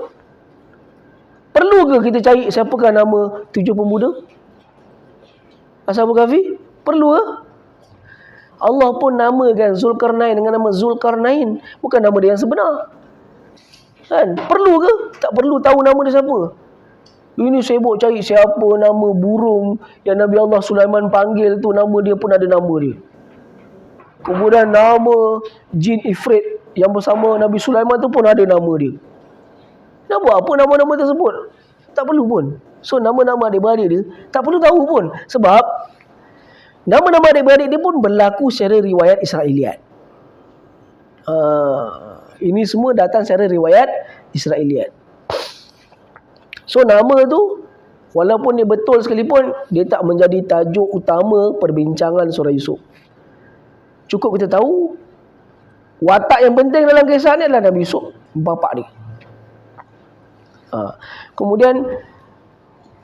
Perlu ke kita cari siapakah nama 7 pemuda Ashabul Kahfi? Perlu ke? Allah pun namakan Zulkarnain dengan nama Zulkarnain, bukan nama dia yang sebenar. Kan? Perlu ke? Tak perlu tahu nama dia siapa. Ini sibuk cari siapa nama burung yang Nabi Allah Sulaiman panggil tu, nama dia pun ada nama dia. Kemudian nama jin Ifrit yang bersama Nabi Sulaiman tu pun ada nama dia. Nak buat apa nama-nama tersebut? Tak perlu pun. So nama-nama adik-beradik dia tak perlu tahu pun. Sebab nama-nama adik-beradik dia pun berlaku secara riwayat Israiliyat. Ini semua datang secara riwayat Israiliyat. So nama tu walaupun dia betul sekalipun, dia tak menjadi tajuk utama perbincangan surah Yusuf. Cukup kita tahu watak yang penting dalam kisah ni adalah Nabi Yusuf, bapa dia. Kemudian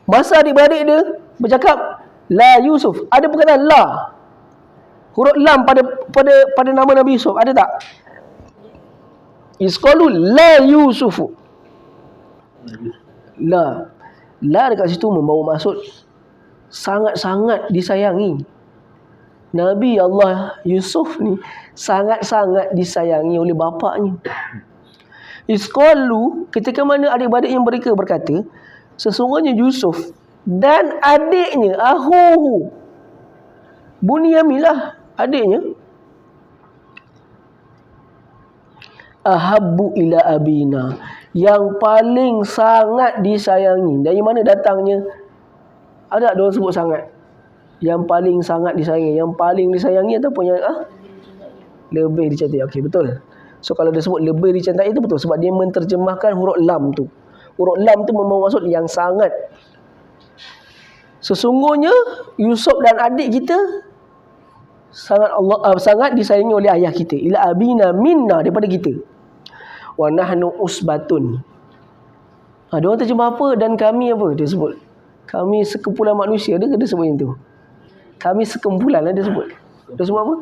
masa adik-beradik dia bercakap la Yusuf, ada perkataan la, huruf lam pada nama Nabi Yusuf, ada tak? Isqalu la Yusufu. La dekat situ membawa maksud sangat-sangat disayangi. Nabi Allah Yusuf ni sangat-sangat disayangi oleh bapaknya. Isqalu, ketika mana adik-beradik yang mereka berkata, sesungguhnya Yusuf dan adiknya, ahuhu, Bunyamin lah adiknya, ahabbu ila abina, yang paling sangat disayangi. Dari mana datangnya? Ada tak diorang sebut sangat? Yang paling sangat disayangi, yang paling disayangi ataupun yang lebih dicintai. Okey, betul. So kalau dia sebut lebih dicintai itu betul, sebab dia menterjemahkan huruf lam tu. Huruf lam tu membawa maksud yang sangat. Sesungguhnya Yusuf dan adik kita sangat disayangi oleh ayah kita. Ila abina minna, daripada kita. Wa nahnu usbatun. Dia orang terjemah apa? Dan kami apa? Dia sebut kami sekumpulan manusia. Dia sebut yang tu. Kami sekumpulan lah dia sebut. Dia sebut apa?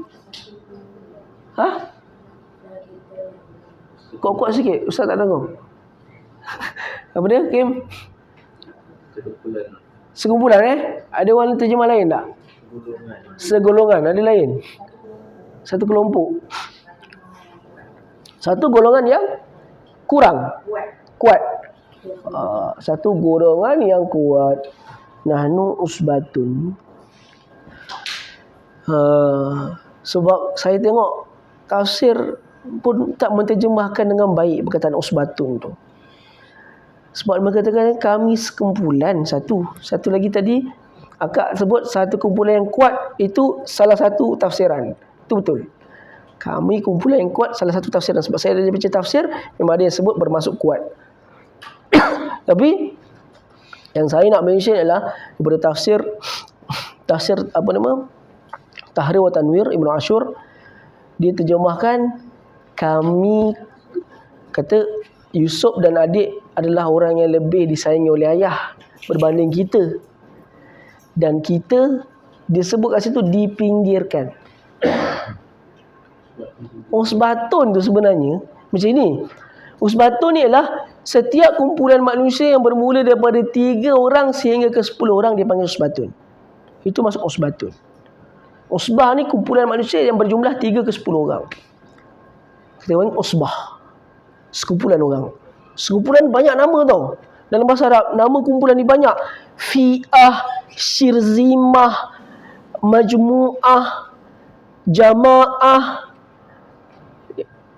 Kuat-kuat sikit, Ustaz tak dengar. Apa dia, Kim? Sekumpulan Ada orang terjemah lain tak? Segolongan, ada lain. Satu kelompok. Satu golongan yang kurang kuat. Satu golongan yang kuat. Nahnu usbatun. Sebab saya tengok tafsir pun tak menterjemahkan dengan baik perkataan usbatun tu. Sebab mereka katakan kami sekumpulan. Satu lagi tadi akak sebut satu kumpulan yang kuat, itu salah satu tafsiran. Itu betul. Kami kumpulan yang kuat, salah satu tafsiran. Sebab saya dah baca tafsir, memang ada yang sebut bermaksud kuat. Tapi yang saya nak mention adalah daripada tafsir apa nama, Tahrir wa Tanwir Ibnu Ashur, dia terjemahkan kami, kata Yusuf dan adik adalah orang yang lebih disayangi oleh ayah berbanding kita. Dan kita disebut kat situ dipinggirkan. Usbatun tu sebenarnya macam ni. Usbatun ni adalah setiap kumpulan manusia yang bermula daripada 3 orang sehingga ke 10 orang dipanggil usbatun. Itu masuk usbatun. Usbah ni kumpulan manusia yang berjumlah 3 ke 10 orang. Kita panggil usbah. Sekumpulan orang. Sekumpulan banyak nama tau. Dalam bahasa Arab, nama kumpulan ni banyak. Fi'ah, Syirzimah, Majmu'ah, Jama'ah,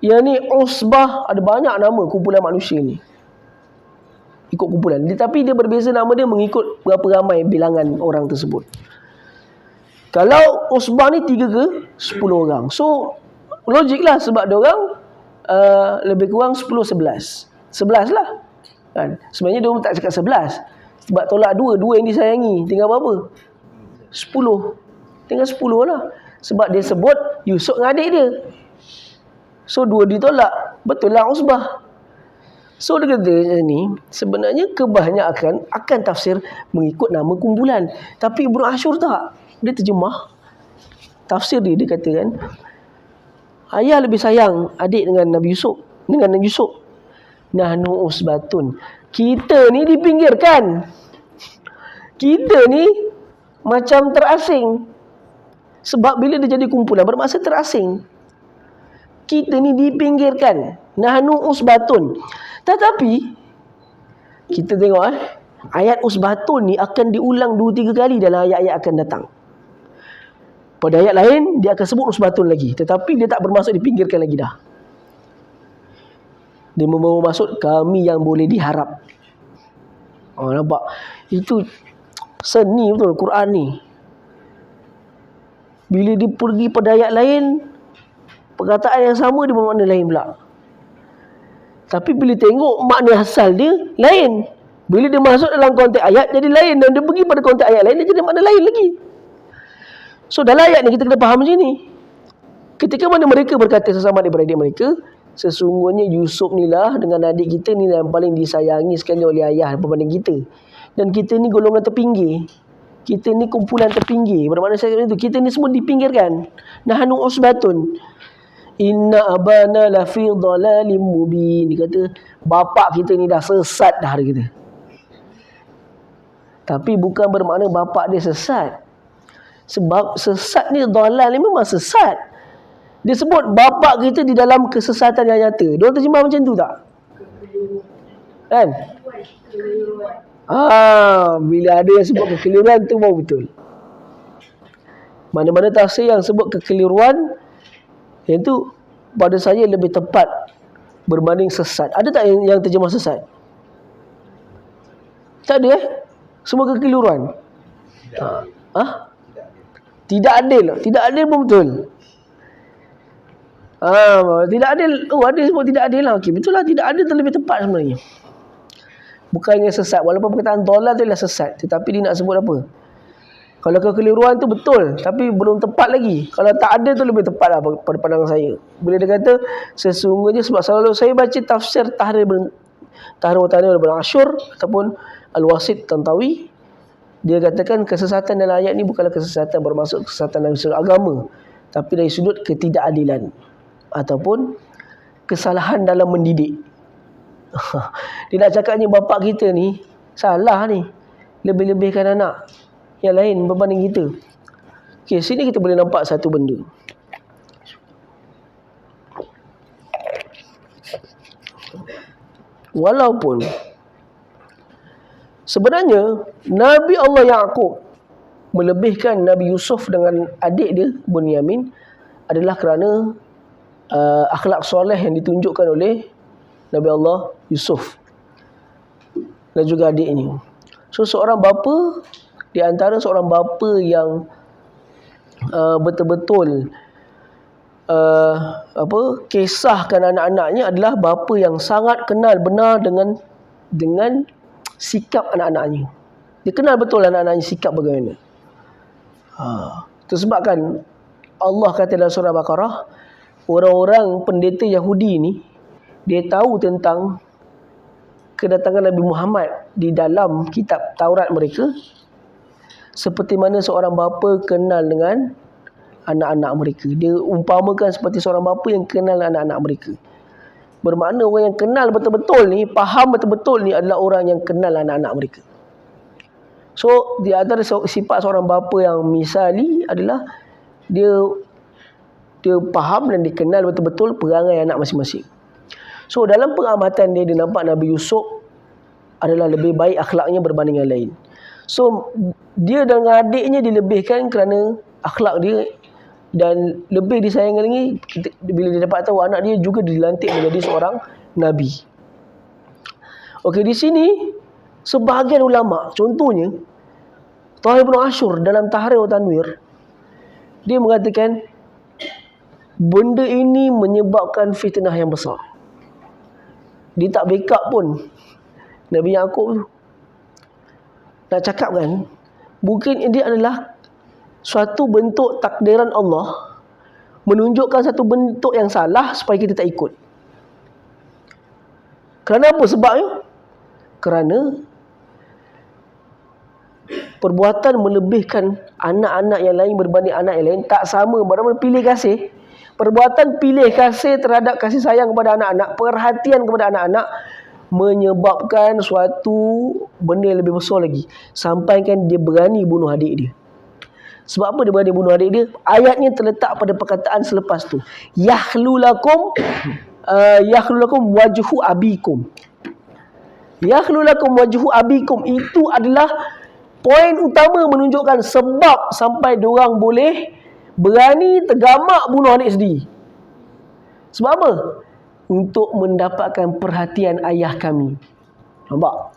yang ni Usbah. Ada banyak nama kumpulan manusia ni, ikut kumpulan. Tapi dia berbeza nama dia mengikut berapa ramai bilangan orang tersebut. Kalau Usbah ni 3 ke 10 orang. So logik lah, sebab dia orang lebih kurang 10-11. 11 lah kan. Sebenarnya dia orang tak cakap 11, sebab tolak 2 yang disayangi, tinggal berapa? 10. Tinggal 10 lah. Sebab dia sebut Yusuf dengan adik dia, so 2 ditolak. Betul lah Usbah. So dia kata ni, sebenarnya kebanyakan akan tafsir mengikut nama kumpulan. Tapi Ibnu Ashur tak. Dia terjemah tafsir dia katakan ayah lebih sayang adik dengan Nabi Yusuf, dengan Nabi Yusuf. Nahnu usbatun, kita ni dipinggirkan. Kita ni macam terasing. Sebab bila dia jadi kumpulan bermaksud terasing. Kita ni dipinggirkan. Nahnu usbatun. Tetapi kita tengok ayat usbatun ni akan diulang 2-3 kali dalam ayat-ayat akan datang. Pada ayat lain dia akan sebut usbatun lagi, tetapi dia tak bermaksud dipinggirkan lagi dah. Dia membawa maksud kami yang boleh diharap. Nampak? Itu seni betul Quran ni. Bila dia pergi pada ayat lain, perkataan yang sama dia bermakna lain pula. Tapi bila tengok makna asal dia lain. Bila dia masuk dalam konteks ayat jadi lain, dan dia pergi pada konteks ayat lain dia jadi makna lain lagi. So dalam ayat ni kita kena faham macam ni. Ketika mana mereka berkata sesama adik-beradik mereka, sesungguhnya Yusuf ni lah dengan adik kita ni yang paling disayangi sekali oleh ayah berbanding kita. Dan kita ni golongan terpinggir. Kita ni kumpulan terpinggir. Bermakna saya itu, kita ni semua dipinggirkan. Nahnu usbatun. Inna abana lafi dhalalim mubin. Dia kata bapak kita ni dah sesat dah hari kita. Tapi bukan bermakna bapak dia sesat. Sebab sesat ni, dhalal ni memang sesat. Dia sebut bapak kita di dalam kesesatan yang nyata. Diorang terjemah macam tu tak? Kan? Bila ada yang sebut kekeliruan tu baru betul. Mana-mana tafsir yang sebut kekeliruan, yang tu pada saya lebih tepat berbanding sesat. Ada tak yang terjemah sesat? Tak ada semua kekeliruan. Tidak adil. Tidak adil pun betul. Tidak adil. Ada sebut tidak adil lah. Okey, betul lah, tidak adil tu lebih tepat sebenarnya. Bukannya sesat. Walaupun perkataan dollar tu adalah sesat, tetapi dia nak sebut apa? Kalau kekeliruan tu betul, tapi belum tepat lagi. Kalau tak ada tu lebih tepat lah pada pandangan saya. Bila dia kata sesungguhnya, sebab selalu saya baca tafsir Tahrir Utani Ibnu Ashur ataupun Al-Wasit Tantawi, dia katakan kesesatan dalam ayat ni bukanlah kesesatan bermaksud kesesatan dari sudut agama, tapi dari sudut ketidakadilan ataupun kesalahan dalam mendidik. Dia nak cakapnya bapak kita ni salah ni, lebih-lebihkan anak yang lain berbanding kita. Okey, sini kita boleh nampak satu benda. Walaupun sebenarnya Nabi Allah Yaqub melebihkan Nabi Yusuf dengan adik dia Bunyamin adalah kerana akhlak soleh yang ditunjukkan oleh Nabi Allah Yusuf dan juga adiknya. So seorang bapa, di antara seorang bapa yang betul-betul kisahkan anak-anaknya adalah bapa yang sangat kenal benar dengan sikap anak-anaknya. Dia kenal betul anak-anaknya sikap bagaimana. Itu sebabkan Allah kata dalam surah Baqarah, orang-orang pendeta Yahudi ni dia tahu tentang kedatangan Nabi Muhammad di dalam kitab Taurat mereka, seperti mana seorang bapa kenal dengan anak-anak mereka. Dia umpamakan seperti seorang bapa yang kenal anak-anak mereka. Bermakna orang yang kenal betul-betul ni, faham betul-betul ni adalah orang yang kenal anak-anak mereka. So di antara sifat seorang bapa yang misali adalah dia faham dan dikenal betul-betul perangai anak masing-masing. So dalam pengamatan dia nampak Nabi Yusuf adalah lebih baik akhlaknya berbanding yang lain. So dia dengan adiknya dilebihkan kerana akhlak dia, dan lebih disayangkan lagi bila dia dapat tahu anak dia juga dilantik menjadi seorang nabi. Okey, di sini sebahagian ulama, contohnya Tahir Ibn Ashur dalam Tahrir wa Tanwir, dia mengatakan benda ini menyebabkan fitnah yang besar. Dia tak backup pun Nabi Yaqub tu. Nak cakap kan, mungkin ini adalah suatu bentuk takdiran Allah menunjukkan satu bentuk yang salah supaya kita tak ikut. Kerana apa sebabnya? Kerana perbuatan melebihkan anak-anak yang lain berbanding anak yang lain tak sama. Bagaimana pilih kasih, perbuatan pilih kasih terhadap kasih sayang kepada anak-anak, perhatian kepada anak-anak, menyebabkan suatu benda yang lebih besar lagi, sampaikan dia berani bunuh adik dia. Sebab apa dia berani bunuh adik dia? Ayatnya terletak pada perkataan selepas tu, yahlulakum wajhu abikum. Yahlulakum wajhu abikum itu adalah poin utama menunjukkan sebab sampai diorang boleh berani tergamak bunuh adik sendiri. Sebab apa? Untuk mendapatkan perhatian ayah kami. Nampak?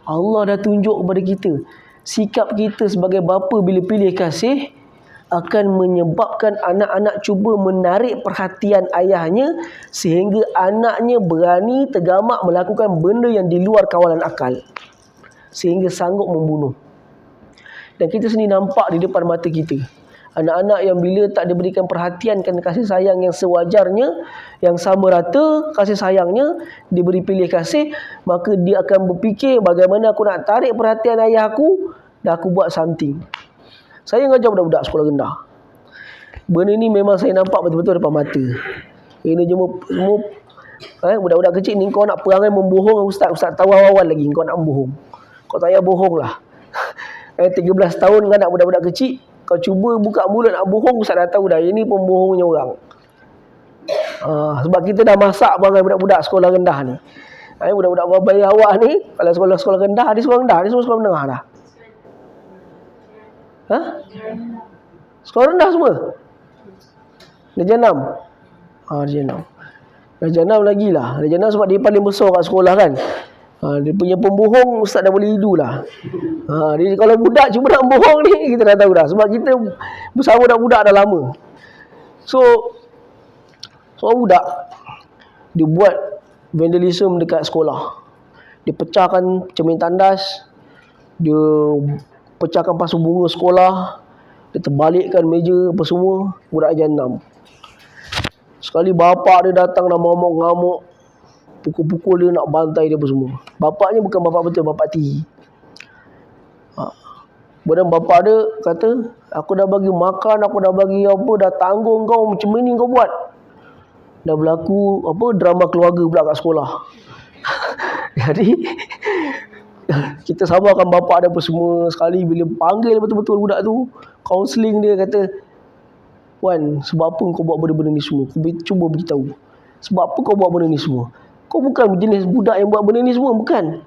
Allah dah tunjuk kepada kita, sikap kita sebagai bapa bila pilih kasih akan menyebabkan anak-anak cuba menarik perhatian ayahnya sehingga anaknya berani tergamak melakukan benda yang di luar kawalan akal, sehingga sanggup membunuh. Dan kita sendiri nampak di depan mata kita, anak-anak yang bila tak diberikan perhatian dan kasih sayang yang sewajarnya, yang sama rata kasih sayangnya, diberi pilih kasih, maka dia akan berfikir bagaimana aku nak tarik perhatian ayah aku, dan aku buat something. Saya mengajar budak-budak sekolah rendah. Benda ni memang saya nampak betul-betul depan mata. Ini semua budak-budak kecil ni, kau nak perangai membohong ustaz tahu awal-awal lagi kau nak membohong. Kau tak payah bohong lah. 13 tahun kan nak budak-budak kecil, kau cuba buka mulut nak bohong, ustaz dah tahu dah ini pembohongnya orang. Sebab kita dah masak perangai budak-budak sekolah rendah ni. Budak-budak bayi awak ni, kalau sekolah rendah, dia sekolah rendah, dia semua sekolah menengah dah. Sekolah rendah semua. Darjah 6. Darjah 6. Darjah 6 lagi lah. Darjah 6 sebab dia paling besar kat sekolah kan. Dia punya pembohong ustaz dah boleh hidu lah. Dia, kalau budak cuba nak bohong ni, kita dah tahu dah. Sebab kita bersama budak-budak dah lama. So budak dia buat vandalism dekat sekolah. Dia pecahkan cermin tandas, dia pecahkan pasu bunga sekolah, dia terbalikkan meja apa semua. Budak darjah 6. Sekali bapak dia datang dah mengamuk-ngamuk, pukul-pukul dia, nak bantai dia apa semua. Bapaknya bukan bapak betul, bapak tiri. Kemudian bapak dia kata, aku dah bagi makan, aku dah bagi apa, dah tanggung kau, macam ni kau buat. Dah berlaku drama keluarga pula kat sekolah. Jadi kita sabarkan bapak dia apa semua. Sekali bila panggil betul-betul budak tu, kaunseling dia, kata, Wan, sebab apa kau buat benda-benda ni semua? Cuba beritahu. Sebab apa kau buat benda ni semua? Kau bukan jenis budak yang buat benda ni semua, bukan.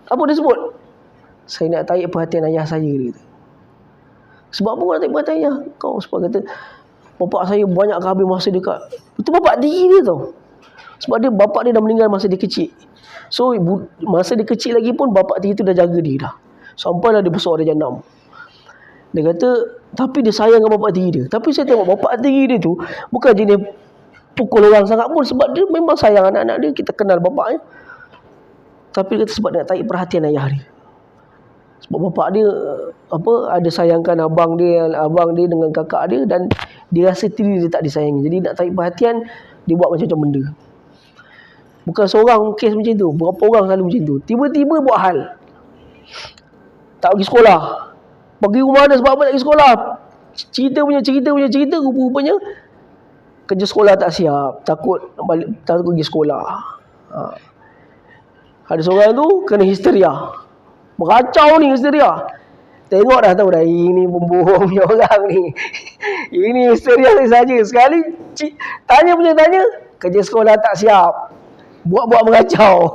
Apa dia sebut? Saya nak tarik perhatian ayah saya, dia kata. Sebab apa kau nak tarik perhatian ayah kau? Sebab kata, bapak saya banyak habis masa dekat. Itu bapak diri dia tau. Sebab dia, bapak dia dah meninggal masa dia kecil. So masa dia kecil lagi pun bapak tiri tu dah jaga dia dah. Sampailah dia besar darjah 6. Dia kata, tapi dia sayang dengan bapak tiri dia. Tapi saya tengok bapak tiri dia tu bukan jenis pukul orang sangat pun, sebab dia memang sayang anak-anak dia. Kita kenal bapaknya. Tapi dia kata sebab dia nak tarik perhatian ayah dia. Sebab bapak dia ada sayangkan abang dia dengan kakak dia, dan dia rasa tiri dia tak disayangi. Jadi nak tarik perhatian, dia buat macam-macam benda. Bukan seorang kes macam tu, berapa orang selalu macam tu. Tiba-tiba buat hal, tak pergi sekolah. Pergi rumah dia sebab apa tak pergi sekolah? Cerita, rupanya kerja sekolah tak siap, takut pergi sekolah. Ada seorang tu kena histeria. Meracau ni histeria. Tengok dah tahu dah, ini pembohong ni orang ni. Ini histeria saja. Sekali tanya, kerja sekolah tak siap. buat-buat mengacau.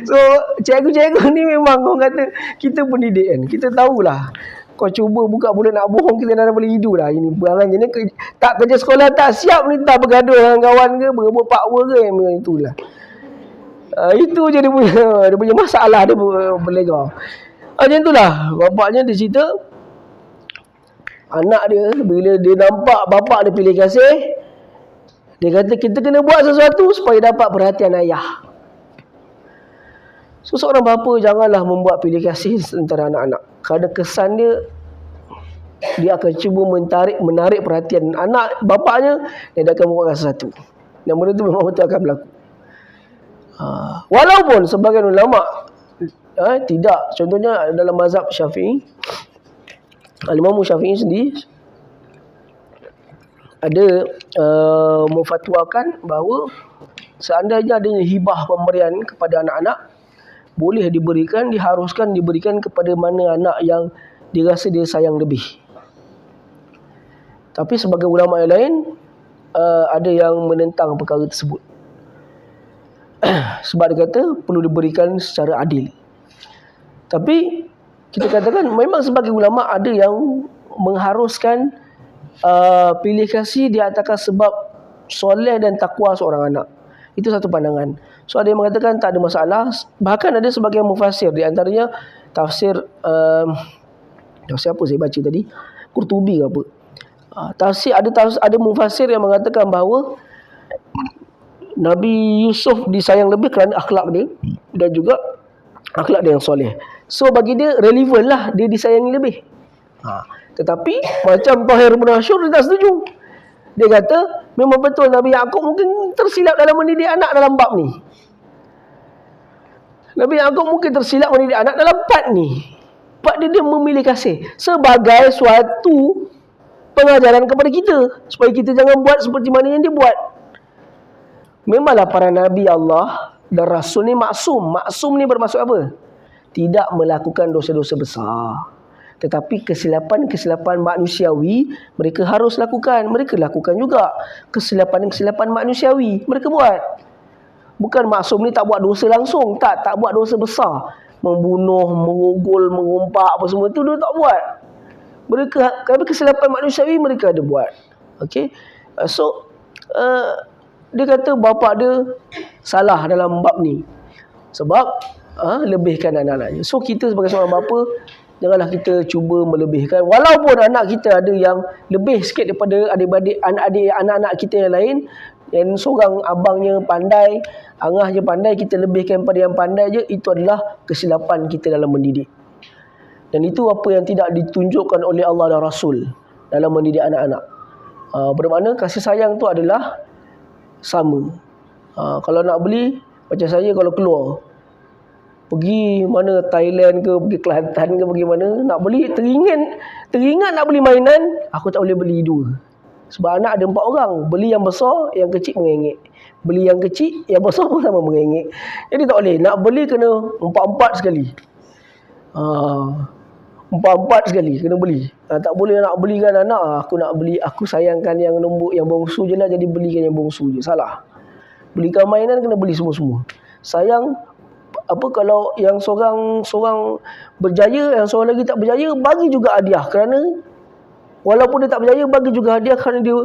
So cikgu-cikgu ni memang orang kata kita pendidik kan, kita tahulah. Kau cuba buka mulut nak bohong, kita dah boleh hidu dah. Ini perangai je ni, tak kerja sekolah tak siap ni, tak bergaduh dengan kawan ke, berebut power ke, memang itulah. Itu je dia punya masalah, dia berlegar. Macam itulah bapaknya dia cerita, anak dia bila dia nampak bapak dia pilih kasih, dia kata kita kena buat sesuatu supaya dapat perhatian ayah. So seorang bapa janganlah membuat pilih kasih antara anak-anak, kerana kesan dia akan cuba menarik perhatian anak bapaknya, dan dia akan membuat sesuatu yang benda tu memang betul akan berlaku. Walaupun sebagian ulama tidak, contohnya dalam mazhab Syafi'i, Al-Imam Syafi'i sendiri ada memfatwakan bahawa seandainya adanya hibah pemberian kepada anak-anak, boleh diberikan, diharuskan diberikan kepada mana anak yang dirasa dia sayang lebih. Tapi sebagai ulama yang lain ada yang menentang perkara tersebut. Sebab dia kata perlu diberikan secara adil. Tapi kita katakan memang sebagai ulama ada yang mengharuskan pilih kasih diataskan sebab soleh dan takwa seorang anak. Itu satu pandangan. So ada yang mengatakan tak ada masalah. Bahkan ada sebagian mufasir, di antaranya tafsir tafsir apa saya baca tadi, Qurtubi ke apa, ada mufasir yang mengatakan bahawa Nabi Yusuf disayang lebih kerana akhlak dia dan juga akhlak dia yang soleh. So bagi dia relevan lah dia disayangi lebih. Tetapi macam Tahir bin Ashur dia tak setuju. Dia kata memang betul Nabi Yaakob mungkin tersilap dalam mendidik anak dalam bab ni. Nabi Yaakob mungkin tersilap mendidik anak dalam part ni. Part dia memilih kasih sebagai suatu pengajaran kepada kita, supaya kita jangan buat seperti mana yang dia buat. Memanglah para Nabi Allah dan Rasul ni maksum. Maksum ni bermaksud apa? Tidak melakukan dosa-dosa besar. Tetapi kesilapan-kesilapan manusiawi mereka harus lakukan. Mereka lakukan juga. Kesilapan-kesilapan manusiawi mereka buat. Bukan maksum ni tak buat dosa langsung. Tak buat dosa besar. Membunuh, merogol, mengumpak apa semua tu dia tak buat. Mereka, kerana kesilapan manusiawi mereka ada buat. Okay. Dia kata bapak dia salah dalam bab ni. Sebab lebihkan anak-anaknya. So kita sebagai seorang bapa, janganlah kita cuba melebihkan. Walaupun anak kita ada yang lebih sikit daripada adik-adik anak-anak kita yang lain, yang seorang abangnya pandai, angahnya pandai, kita lebihkan pada yang pandai je, itu adalah kesilapan kita dalam mendidik. Dan itu apa yang tidak ditunjukkan oleh Allah dan Rasul dalam mendidik anak-anak. Bermakna kasih sayang tu adalah sama. Kalau nak beli, macam saya kalau keluar pergi mana, Thailand ke, pergi Kelantan ke, pergi mana, nak beli, teringat nak beli mainan, aku tak boleh beli dua. Sebab anak ada 4 orang. Beli yang besar, yang kecil mengengek. Beli yang kecil, yang besar pun sama mengengek. Jadi tak boleh. Nak beli kena 4-4 sekali. 4-4 sekali kena beli. Tak boleh nak belikan anak, aku nak beli, aku sayangkan yang nombor, yang bongsu je lah, jadi belikan yang bongsu je. Salah. Belikan mainan kena beli semua-semua. Sayang kalau yang seorang berjaya, yang seorang lagi tak berjaya, bagi juga hadiah. Kerana walaupun dia tak berjaya, bagi juga hadiah kerana dia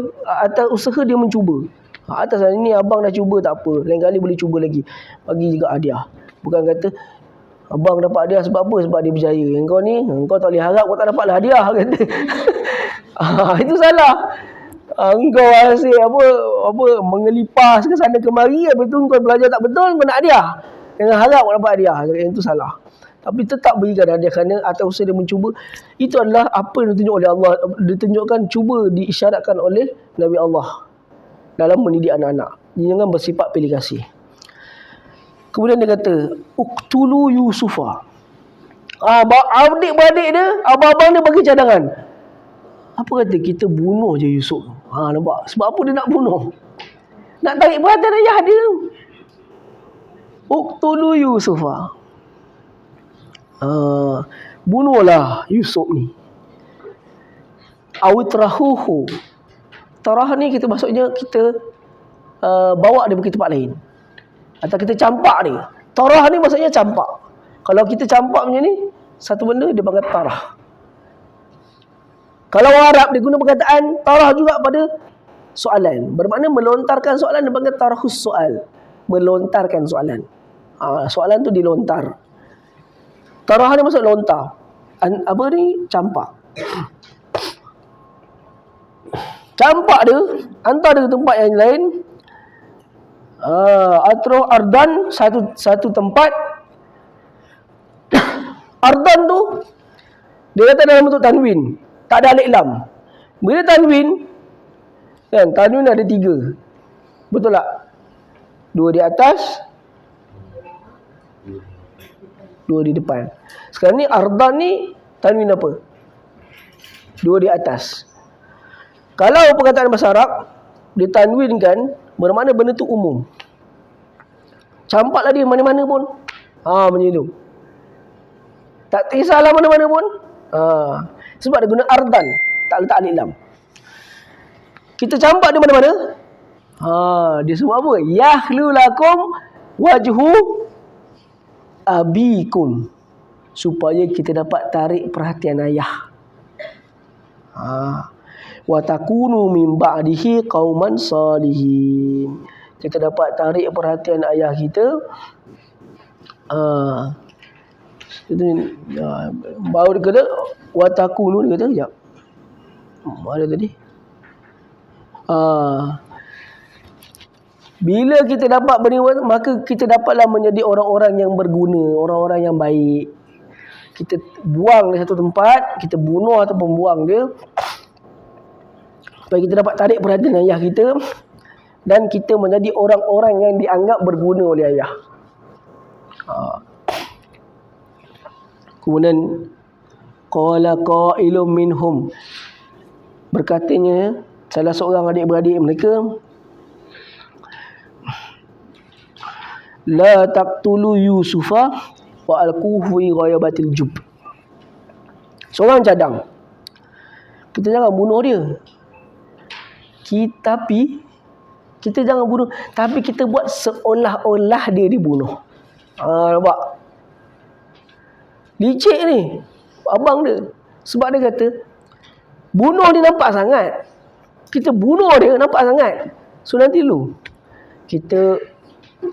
atas usaha dia mencuba. Atas ini abang dah cuba, tak apa, lain kali boleh cuba lagi. Bagi juga hadiah. Bukan kata abang dapat hadiah sebab apa? Sebab dia berjaya. Engkau ni, engkau tak boleh harap kau tak dapatlah hadiah, kata. Itu salah. Engkau asyik mengelipas ke sana kemari, habis tu engkau belajar tak betul, kau nak hadiah dengan harap kau dapat hadiah. Itu salah. Tapi tetap berikan hadiah kerana atas usaha dia mencuba. Itu adalah apa yang ditunjuk oleh Allah, ditunjukkan, cuba diisyaratkan oleh Nabi Allah dalam mendidik anak-anak. Jangan bersifat pilih kasih. Kemudian dia kata, uqtulu Yusufa. Adik-beradik dia, abang-abang dia bagi cadangan. Apa kata kita bunuh je Yusuf? Nampak? Sebab apa dia nak bunuh? Nak tarik perhatian ayah dia. Uqtulu Yusufa. Bunuhlah Yusuf ni. Atau kita campak ni. Tarah ni maksudnya campak. Kalau kita campak macam ni, satu benda dia panggil tarah. Kalau orang Arab dia guna perkataan tarah juga pada soalan. Bermakna melontarkan soalan dia panggil tarahus soal. Melontarkan soalan. Soalan tu dilontar. Tarah ni maksud lontar. Apa ni? Campak. Campak dia hantar dia ke tempat yang lain. Atro ardan, satu tempat. Ardan tu dia kata dalam bentuk tanwin, tak ada alif lam. Bila tanwin kan, tanwin ada 3. Betul tak? 2 di atas, 2 di depan. Sekarang ni ardan ni tanwin apa? 2 di atas. Kalau perkataan bahasa Arab ditanwinkan, bermakna benda tu umum. Campaklah dia mana-mana pun. Macam tu. Tak kisahlah mana-mana pun. Sebab dia guna ardan, tak letak alif lam. Kita campak dia mana-mana. Dia sebut apa? Yahlu lakum wajhu abikum. Supaya kita dapat tarik perhatian ayah. Wa takunu min ba'dihi qauman salihin. Kita dapat tarik perhatian ayah kita. Baru dia kata wa takunu, dia kata sekejap. Mana tadi? Bila kita dapat benda, maka kita dapatlah menjadi orang-orang yang berguna, orang-orang yang baik. Kita buang di satu tempat, kita bunuh ataupun buang dia, supaya kita dapat tarik perhatian ayah kita, dan kita menjadi orang-orang yang dianggap berguna oleh ayah. Kemudian qala qailum minhum, berkatanya salah seorang adik-beradik mereka, la taqtulu Yusufa wa alquhu fi ghayabatil jub. Seorang cadang, kita jangan bunuh dia. Tapi kita jangan bunuh, tapi kita buat seolah-olah dia dibunuh. Nampak? Licik ni abang dia. Sebab dia kata bunuh dia nampak sangat, kita bunuh dia nampak sangat. So nanti lu kita,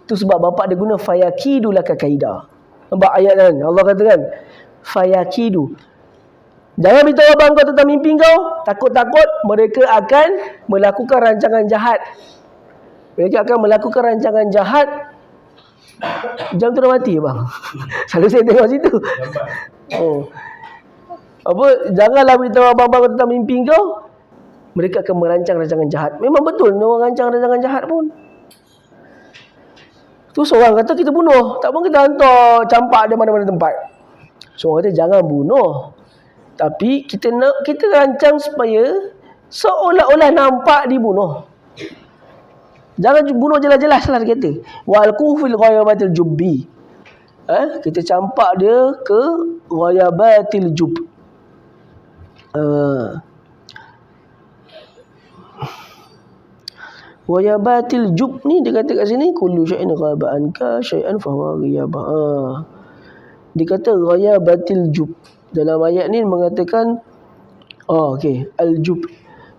tu sebab bapak dia guna fayakidu laka kaida. Nampak ayat kan? Allah kata kan, fayakidu, jangan beritahu abang kau tentang mimpi kau. Takut-takut mereka akan melakukan rancangan jahat. Mereka akan melakukan rancangan jahat. Jam tu dah mati bang. Selalu saya tengok situ. Janganlah beritahu abang-abang tentang mimpi kau. Mereka akan merancang rancangan jahat. Memang betul orang rancang rancangan jahat pun. Tu seorang kata kita bunuh, tak pun kita hantar campak dia mana-mana tempat. Seorang kata jangan bunuh, tapi kita rancang supaya seolah-olah nampak dibunuh. Jangan bunuh jelas-jelas lah dia kata. Walquhu fil ghayabatil jubbi. Kita campak dia ke ghayabatil jub. Ghayabatil jub ni dia kata kat sini kullu syai'in ghaba anka syai'an fa huwa ghayabah. Dia kata ghayabatil jub. Dalam ayat ni mengatakan okey, al-jub.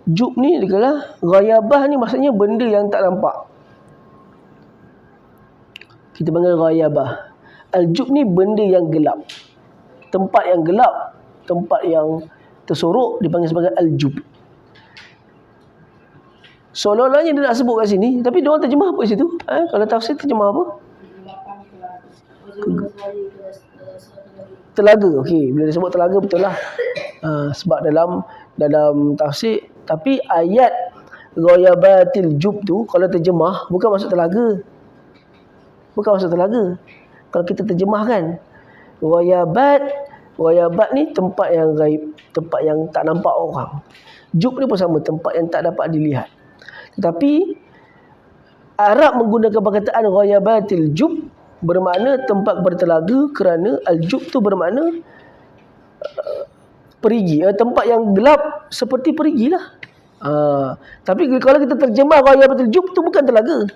Jub ni dia kata ghayabah ni maksudnya benda yang tak nampak. Kita panggil ghayabah. Al-jub ni benda yang gelap. Tempat yang gelap, tempat yang tersorok dipanggil sebagai al-jub. Seolah-olahnya dia nak sebut kat sini, tapi dia orang terjemah apa kat situ? Kalau tafsir terjemah apa? Telaga. Okey, bila dia sebut telaga betul lah. Sebab dalam tafsir, tapi ayat ghayabatil jub tu kalau terjemah bukan maksud telaga. Bukan maksud telaga. Kalau kita terjemahkan ghayabat ni tempat yang gaib, tempat yang tak nampak orang. Jub ni pun sama, tempat yang tak dapat dilihat. Tetapi Arab menggunakan perkataan ghayabatil jub bermakna tempat bertelaga, kerana al-jub tu bermakna perigi, tempat yang gelap seperti perigi lah. Tapi kalau kita terjemah ghayabatil jub tu bukan telaga,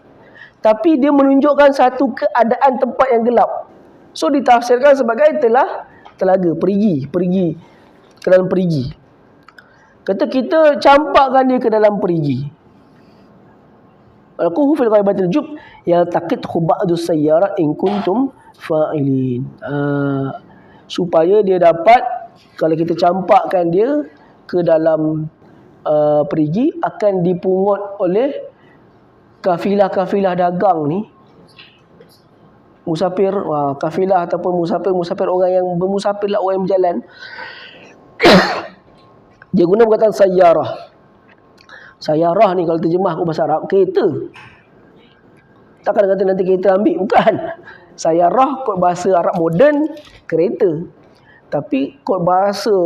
tapi dia menunjukkan satu keadaan tempat yang gelap. So ditafsirkan sebagai telaga, perigi ke dalam perigi. Kata kita campakkan dia ke dalam perigi. Al-quhu fil ghaibatil jub yaltaqithu ba'du sayyarat in kuntum fa'ilin. Supaya dia dapat, kalau kita campakkan dia ke dalam perigi, akan dipungut oleh kafilah-kafilah dagang ni, musafir, kafilah ataupun musafir orang yang bermusafir lah, orang yang berjalan. Dia guna perkataan sayyarah. Sayyarah ni kalau terjemah ke bahasa Arab, kereta. Takkan kata nanti kereta ambil, bukan. Sayyarah kod bahasa Arab moden, kereta. Tapi kod bahasa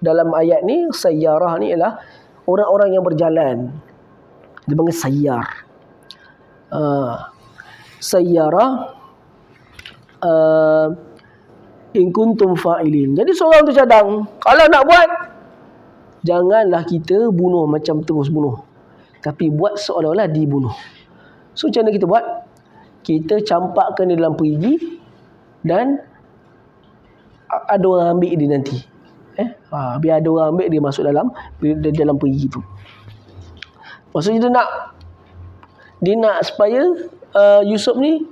dalam ayat ni, sayyarah ni ialah orang-orang yang berjalan. Dia panggil sayyar. Sayyarah in kuntum fa'ilin. Jadi seorang tu cadang, kalau nak buat, janganlah kita bunuh macam terus bunuh, tapi buat seolah-olah dibunuh. So macam mana kita buat? Kita campakkan dia dalam perigi, dan ada orang ambil dia nanti. Biar ada orang ambil dia masuk dalam perigi tu. Maksudnya dia nak supaya Yusuf ni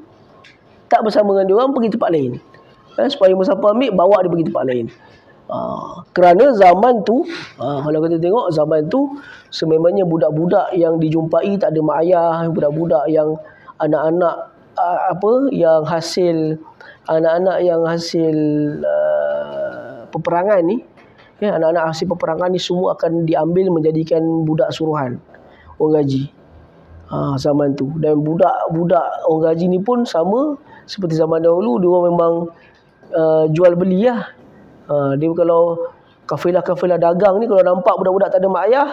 tak bersama dengan dia orang, pergi tempat lain. Supaya siapa ambil, bawa dia pergi tempat lain. Kerana zaman tu, kalau kita tengok zaman tu, sememangnya budak-budak yang dijumpai tak ada mak ayah, budak-budak yang anak-anak yang hasil peperangan ni, anak-anak hasil peperangan ni semua akan diambil menjadikan budak suruhan, orang gaji. Zaman tu. Dan budak-budak orang gaji ni pun sama seperti zaman dahulu, dia orang memang jual beli lah. Dia kalau kafilah-kafilah dagang ni, kalau nampak budak-budak tak ada mak ayah,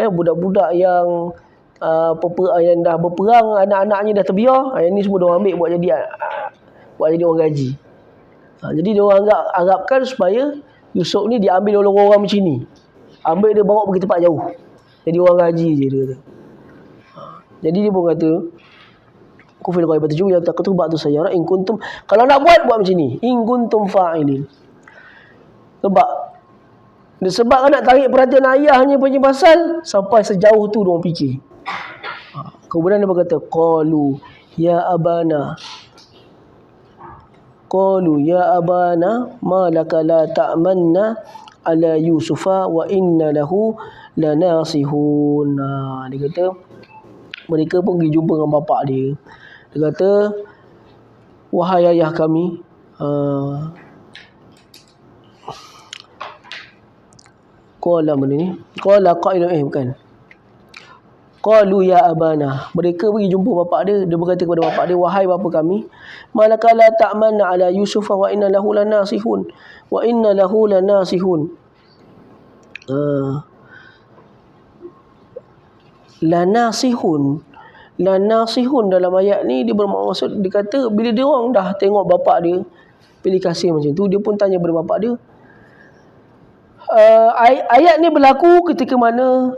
budak-budak yang yang dah berperang, anak-anaknya dah terbiar, yang ni semua dia orang ambil buat jadi orang gaji. Jadi dia orang harapkan supaya Yusuf ni diambil oleh orang-orang macam ni, ambil dia bawa pergi tempat jauh, jadi orang gaji je dia kata. Jadi dia pun kata, kufil ghaibati jum ya taqatu ba'du sayyara in kuntum, kalau nak buat macam ni, in kuntum fa'ilin. Sebab kan nak tarik perhatian ayahnya punya pasal, sampai sejauh tu dia orang fikir. Kemudian dia berkata, qalu ya abana ma laka la ta'manna ala yusufa wa inna lahu lanasihun. Dia kata, mereka pun pergi jumpa dengan bapak dia. Dia kata, wahai ayah kami, qala mana ni? Qala qailun bukan. Qalu ya abana. Mereka pergi jumpa bapak dia. Dia berkata kepada bapak dia, wahai bapa kami, malaka la ta'manna ala Yusuf wa inna lahu lanasihun. Wa inna lahu lanasihun. Lanasihun dalam ayat ni dia bermaksud, dia kata bila dia orang dah tengok bapak dia pilih kasih macam tu, dia pun tanya kepada bapak dia. Ayat ni berlaku ketika mana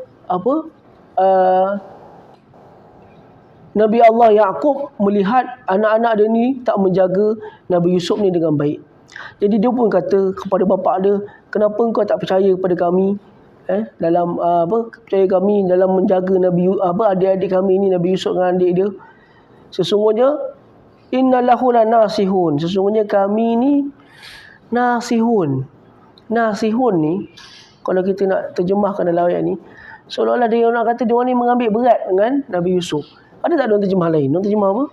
Nabi Allah Yaqub melihat anak-anak dia ni tak menjaga Nabi Yusuf ni dengan baik. Jadi dia pun kata kepada bapak dia, kenapa engkau tak percaya kepada kami dalam percaya kami dalam menjaga adik-adik kami ni, Nabi Yusuf dengan adik dia. Sesungguhnya innalahu lanasihun, sesungguhnya kami ni nasihun ni, kalau kita nak terjemahkan dalam ayat ni, seolah-olah dia nak kata dia orang ni mengambil berat dengan Nabi Yusuf. Ada tak dia terjemah lain? Dia terjemah apa?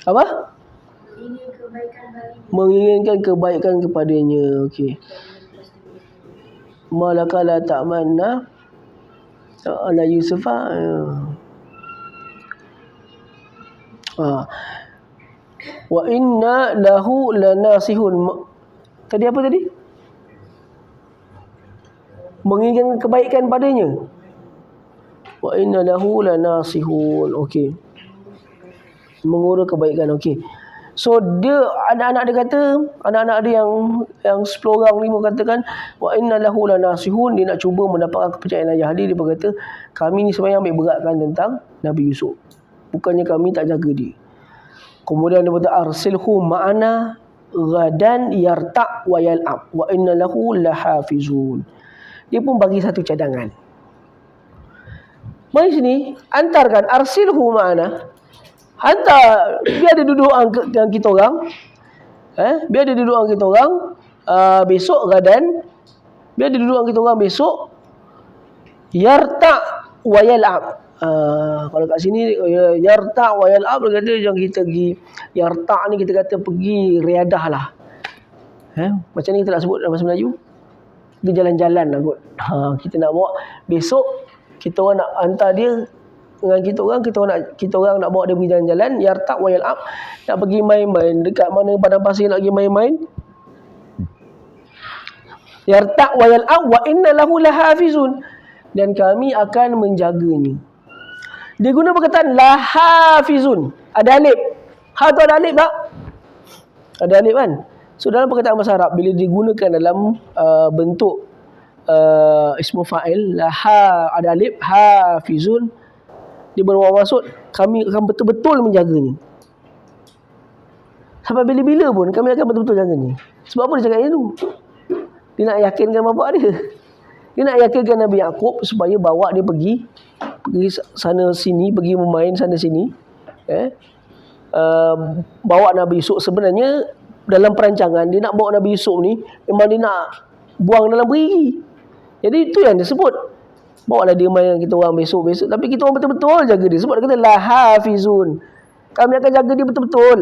Apa? Menginginkan kebaikan kepadanya. Okey. Malaka la ta'manna ala Yusufa. Wa inna lahu lanasihun. Tadi apa tadi? Menginginkan kebaikan padanya. Wa inna lahu lanasihun. Okey. Mengurus kebaikan. Okey. So dia anak-anak dia yang 10 orang ni mengatakan wa inna lahu lanasihun, dia nak cuba mendapatkan kepercayaan ayah dia berkata kami ni sebenarnya ambil beratkan tentang Nabi Yusuf, bukannya kami tak jaga dia. Kemudian dia berkata arsilhu ma'ana ghadan yarta' wa yal'ab wa inna lahu lahafizun. Dia pun bagi satu cadangan. Mari sini, antarkan arsilhu ma'ana. Hantar, biar dia duduk dengan kita orang. Biar dia duduk dengan kita orang besok gadan. Biar dia duduk dengan kita orang besok. Yarta' wa yal'ab. Kalau kat sini yarta' wa yal'ab, dia kata jangan kita pergi yarta' ni, kita kata pergi riadah lah. Macam ni kita nak sebut dalam bahasa Melayu. Dia jalan-jalan lah kot. Kita nak bawa besok, kita orang nak hantar dia dengan kita orang nak bawa dia pergi jalan-jalan, yarta' wa yal'ab, nak pergi main-main dekat mana padang pasir, nak pergi main-main. Yarta' wa yal'ab wa inna lahu lahafizun, dan kami akan menjaganya. Dia guna perkataan lahafizun. Ada alif. Ha tu ada alif tak? Ada alif kan? So dalam perkataan bahasa Arab, bila digunakan dalam bentuk ismu fa'il, laha ada alif, hafizun, dia bermaksud kami akan betul-betul menjaganya. Sampai bila-bila pun kami akan betul-betul jaganya. Sebab apa dia cakap itu? Dia nak yakinkan bapak dia. Dia nak yakinkan Nabi Yaqub supaya bawa dia pergi sana sini, pergi bermain sana sini. Bawa Nabi Yusuf. Sebenarnya dalam perancangan dia nak bawa Nabi Yusuf ni, memang dia nak buang dalam perigi. Jadi itu yang dia sebut. Bawalah dia main kita orang besok-besok, tapi kita orang betul-betul jaga dia. Sebab dia kata lahafizun, kami akan jaga dia betul-betul.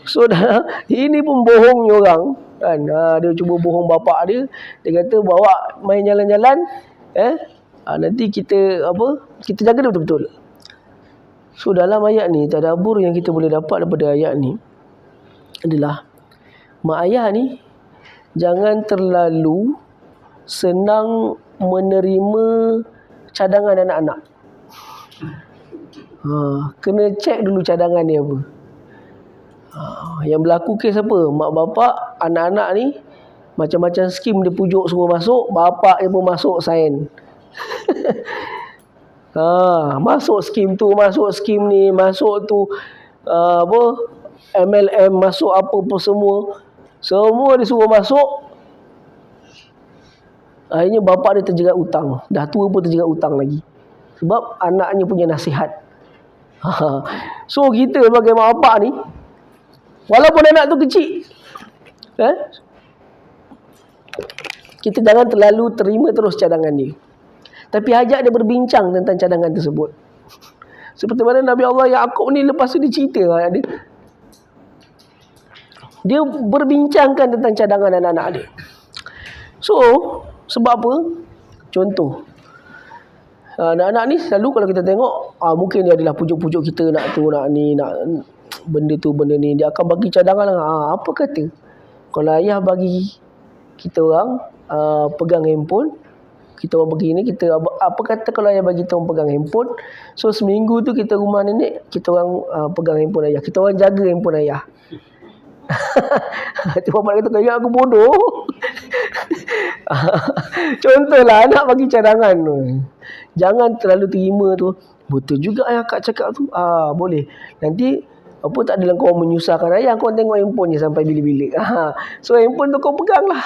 So ini pun bohongnya orang kan. Dia cuba bohong bapak dia. Dia kata bawa main jalan-jalan, nanti kita jaga dia betul-betul. So dalam ayat ni, tadabbur yang kita boleh dapat daripada ayat ni adalah mak ayah ni jangan terlalu senang menerima cadangan anak-anak. Kena cek dulu cadangan dia apa. Yang berlaku kes apa? Mak bapak, anak-anak ni macam-macam skim dia pujuk suruh masuk, bapak dia pun masuk sign. Masuk skim tu, masuk skim ni, masuk tu MLM, masuk apa pun semua disuruh masuk. Akhirnya bapak dia terjerat hutang. Dah tua pun terjerat hutang lagi. Sebab anaknya punya nasihat. So kita sebagai mak bapak ni, walaupun anak tu kecil, kita jangan terlalu terima terus cadangan dia. Tapi ajak dia berbincang tentang cadangan tersebut. Seperti mana Nabi Allah Yaqub ni, lepas tu dia cerita dia. Dia berbincangkan tentang cadangan anak-anak dia. So sebab apa? Contoh, anak-anak ni selalu kalau kita tengok, mungkin dia adalah pujuk-pujuk kita nak tu, nak ni, nak benda tu, benda ni. Dia akan bagi cadangan. Apa kata kalau ayah bagi kita orang pegang handphone, kita orang pergi ni, kita apa kata kalau ayah bagi kita orang pegang handphone, so seminggu tu kita rumah nenek, kita orang pegang handphone ayah, kita orang jaga handphone ayah. Tu bapak kata, kau aku bodoh. Contohlah anak bagi cadangan tu, jangan terlalu terima tu. Betul juga ayah kak cakap tu. Boleh. Nanti apa tak adalah kau menyusahkan ayah, kau tengok handphone je sampai bila-bila. So handphone tu kau pegang lah.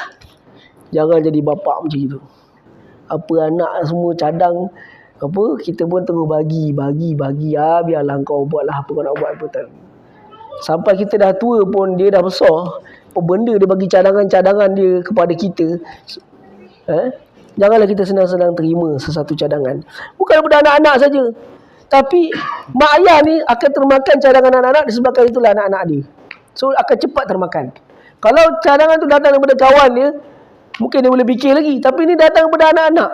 Jangan jadi bapak macam itu. Apa anak semua cadang, apa kita pun terus bagi. Biarlah kau buatlah apa kau nak buat, apa tak. Sampai kita dah tua pun, dia dah besar, apa benda dia bagi cadangan-cadangan dia kepada kita. Janganlah kita senang-senang terima sesuatu cadangan. Bukan daripada anak-anak saja, tapi mak ayah ni akan termakan cadangan anak-anak, disebabkan itulah anak-anak dia. So akan cepat termakan. Kalau cadangan tu datang daripada kawan dia, mungkin dia boleh fikir lagi. Tapi ni datang daripada anak-anak.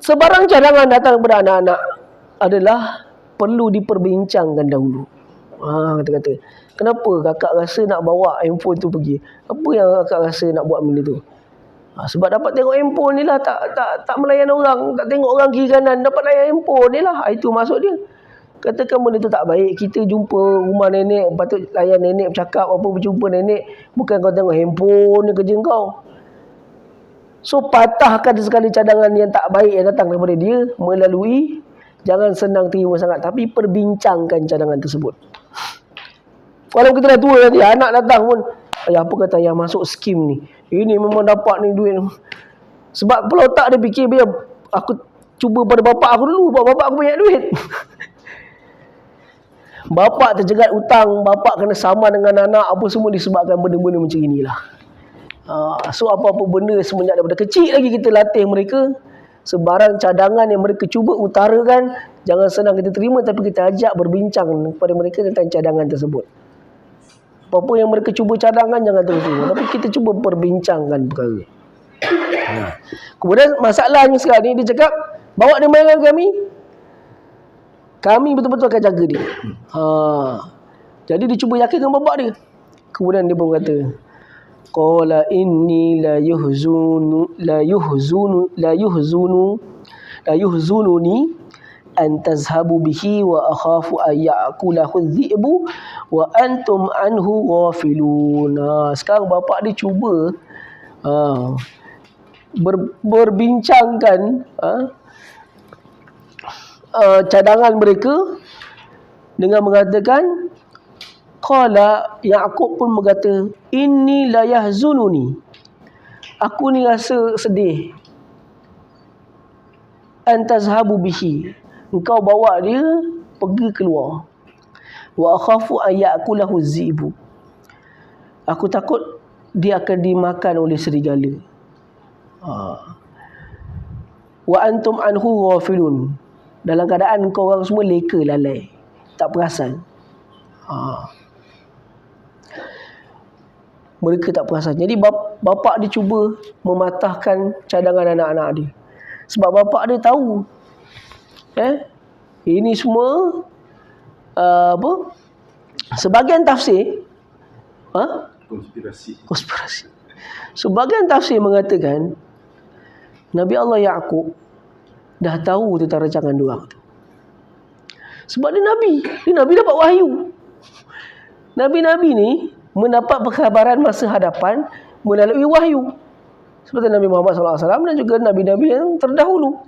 Sebarang cadangan datang daripada anak-anak adalah perlu diperbincangkan dahulu. Kata-kata, kenapa kakak rasa nak bawa handphone tu pergi? Apa yang kakak rasa nak buat benda tu? Sebab dapat tengok handphone ni lah, tak melayan orang, tak tengok orang kiri kanan, dapat layan handphone ni lah. Itu maksud dia. Katakan benda tu tak baik, kita jumpa rumah nenek, patut layan nenek bercakap apa, berjumpa nenek, bukan kau tengok handphone ni kerja kau. So patahkan sekali cadangan yang tak baik yang datang daripada dia melalui, jangan senang terima sangat, tapi perbincangkan cadangan tersebut. Kalau kita dah tua nanti, anak datang pun, apa kata yang masuk skim ni, ini memang dapat ni duit. Sebab kalau tak dia fikir, biar aku cuba pada bapak aku dulu, sebab bapak aku banyak duit. Bapak terjerat hutang, bapak kena sama dengan anak, apa semua disebabkan benda-benda macam inilah. So apa-apa benda semenjak daripada kecil lagi kita latih mereka, sebarang cadangan yang mereka cuba utarakan, jangan senang kita terima, tapi kita ajak berbincang kepada mereka tentang cadangan tersebut. Apa-apa yang mereka cuba cadangkan, jangan terus terima, tapi kita cuba perbincangkan perkara. Kemudian masalahnya sekarang ni, dia cakap, bawa dia main dengan kami betul-betul akan jaga dia. Jadi dia cuba yakinkan bapak dia. Kemudian dia pun kata, qala inni la yuhzununi an tazhabu bihi wa akhafu an ya'kulahu adh-dhi'bu wa antum anhu ghafilun. Sekarang bapak dia cuba berbincangkan cadangan mereka dengan mengatakan, qala Yaqub pun berkata, inni la yahzununi, aku ni rasa sedih, antazhabu bihi, engkau bawa dia pergi keluar, wa akhafu an ya'kulahu zibu, aku takut dia akan dimakan oleh serigala. Wa antum anhu ghafilun, dalam keadaan kau orang semua leka, lalai, tak perasan. Mereka tak perasan. Jadi bapak dia cuba mematahkan cadangan anak-anak dia. Sebab bapak dia tahu ini semua sebahagian tafsir konspirasi. Sebahagian tafsir mengatakan Nabi Allah Yaqub dah tahu tentang rancangan diorang tu. Sebab dia Nabi dapat wahyu. Nabi-Nabi ni mendapat perkhabaran masa hadapan melalui wahyu. Seperti Nabi Muhammad SAW dan juga Nabi-Nabi yang terdahulu.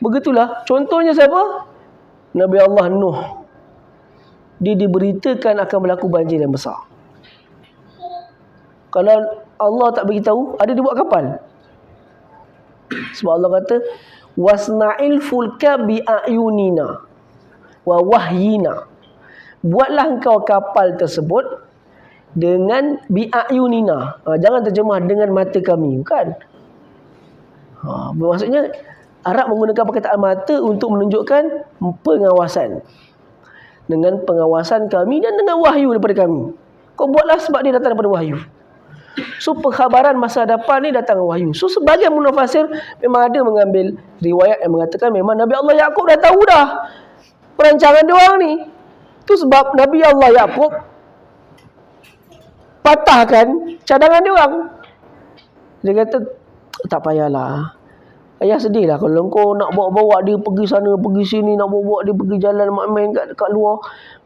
Begitulah. Contohnya siapa? Nabi Allah Nuh. Dia diberitakan akan berlaku banjir yang besar. Kalau Allah tak beritahu, ada dia buat kapal. Sebab Allah kata, wasna'il fulka bi'ayunina wa wahyina. Buatlah engkau kapal tersebut dengan bi'ayunina. Jangan terjemah dengan mata kami, bukan. Maksudnya Arab menggunakan perkataan mata untuk menunjukkan pengawasan. Dengan pengawasan kami dan dengan wahyu daripada kami. Kau buatlah sebab dia datang daripada wahyu. So perkhabaran masa hadapan ni datang wahyu. So sebagian munafasir memang ada mengambil riwayat yang mengatakan memang Nabi Allah Yaqub dah tahu dah perancangan dia orang ni. Tu sebab Nabi Allah Yaqub patahkan cadangan dia orang. Dia kata, tak payahlah, ayah sedih lah kalau kau nak bawa-bawa dia pergi sana pergi sini, nak bawa dia pergi jalan main-main kat luar.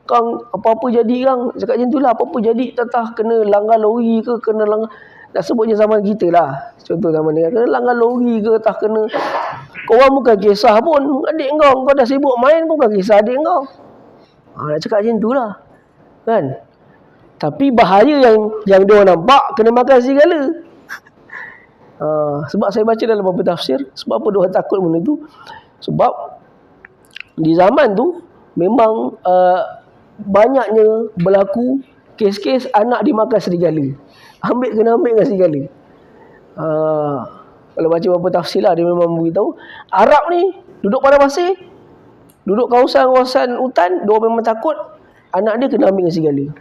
Kang apa-apa jadi kang, cakap macam tu lah, apa-apa jadi, tatah kena langgar lori ke, kena langgar, nak sebutnya zaman kita lah, contoh zaman ni, kena langgar lori ke, tak kena, korang bukan kisah pun adik kau dah sibuk main pun bukan kisah adik kau. Nak cakap macam tu lah kan. Tapi bahaya yang dia nampak, kena makan serigala. Sebab saya baca dalam beberapa tafsir, sebab apa dia takut benda tu, sebab di zaman tu memang banyaknya berlaku kes-kes anak dimakan serigala. Kena ambil dengan serigala. Kalau baca beberapa tafsir lah, dia memang beritahu Arab ni duduk pada pasir, duduk kawasan-kawasan hutan, dia memang takut anak dia kena ambil dengan serigala.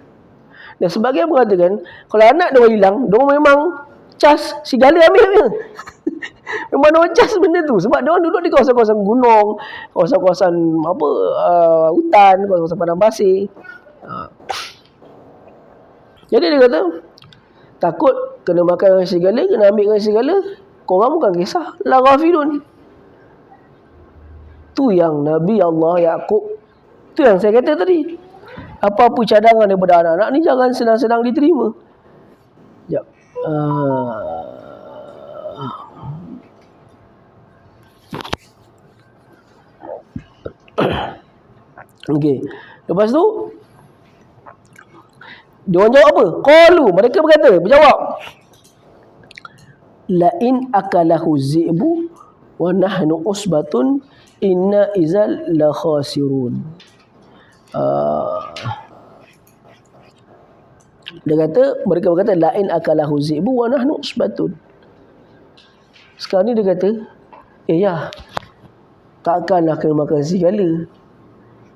Dan sebagian mengatakan kalau anak dia hilang, dia memang cas serigala ambil. Memang dia cas benda tu, sebab dia duduk di kawasan-kawasan gunung, kawasan-kawasan hutan, kawasan padang pasir. Jadi dia kata takut kena makan dengan serigala, kena ambil dengan serigala. Korang bukan kisah la ghafilun. Tu yang Nabi Allah Yaqub Itu yang saya kata tadi. Apa-apa cadangan daripada anak-anak ni jangan senang-senang diterima. Sekejap. Okey. Lepas tu dia orang jawab apa? Qalu, mereka berjawab, la in akalahu zi'bu wa nahnu usbatun inna izal la khasirun. Mereka berkata la in akalahu zi'bu wa nahnu usbatun. Sekarang ni dia kata, ya, takkanlah kena makan serigala.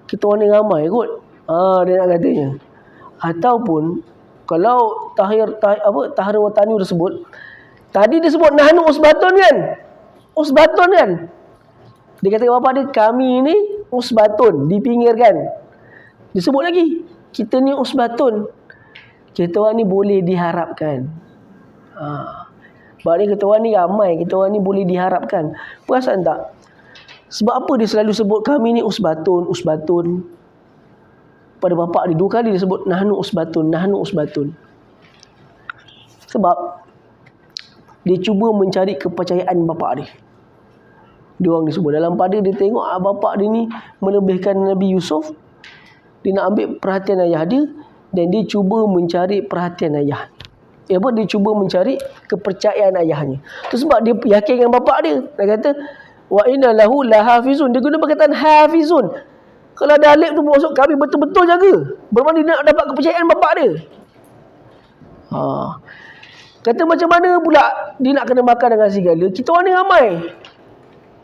Kita orang ni ramai kot. Dia nak katanya. Ataupun kalau Tahir Watani tersebut, tadi dia sebut nahnu usbatun kan? Usbatun kan? Dia kata kepada bapak dia, kami ni usbatun, dipinggirkan. Disebut lagi, kita ni usbatun. Kita orang ni boleh diharapkan. Sebab ni kita orang ni ramai, kita orang ni boleh diharapkan. Perasan tak? Sebab apa dia selalu sebut kami ni usbatun? Pada bapak dia 2 kali dia sebut nahnu usbatun. Sebab dia cuba mencari kepercayaan bapak dia. Dia orang disebut dalam pada dia tengok bapak dia ni melebihkan Nabi Yusuf. Dia nak ambil perhatian ayah dia dan dia cuba mencari perhatian ayah. Dia cuba mencari kepercayaan ayahnya. Itu sebab dia yakin dengan bapak dia. Dia kata wa inna lahu lahafizun. Dia guna perkataan hafizun. Kalau ada alif tu maksud kami betul-betul jaga. Bermakna dia nak dapat kepercayaan bapak dia. Kata macam mana pula dia nak kena makan dengan serigala? Kita orang ni ramai.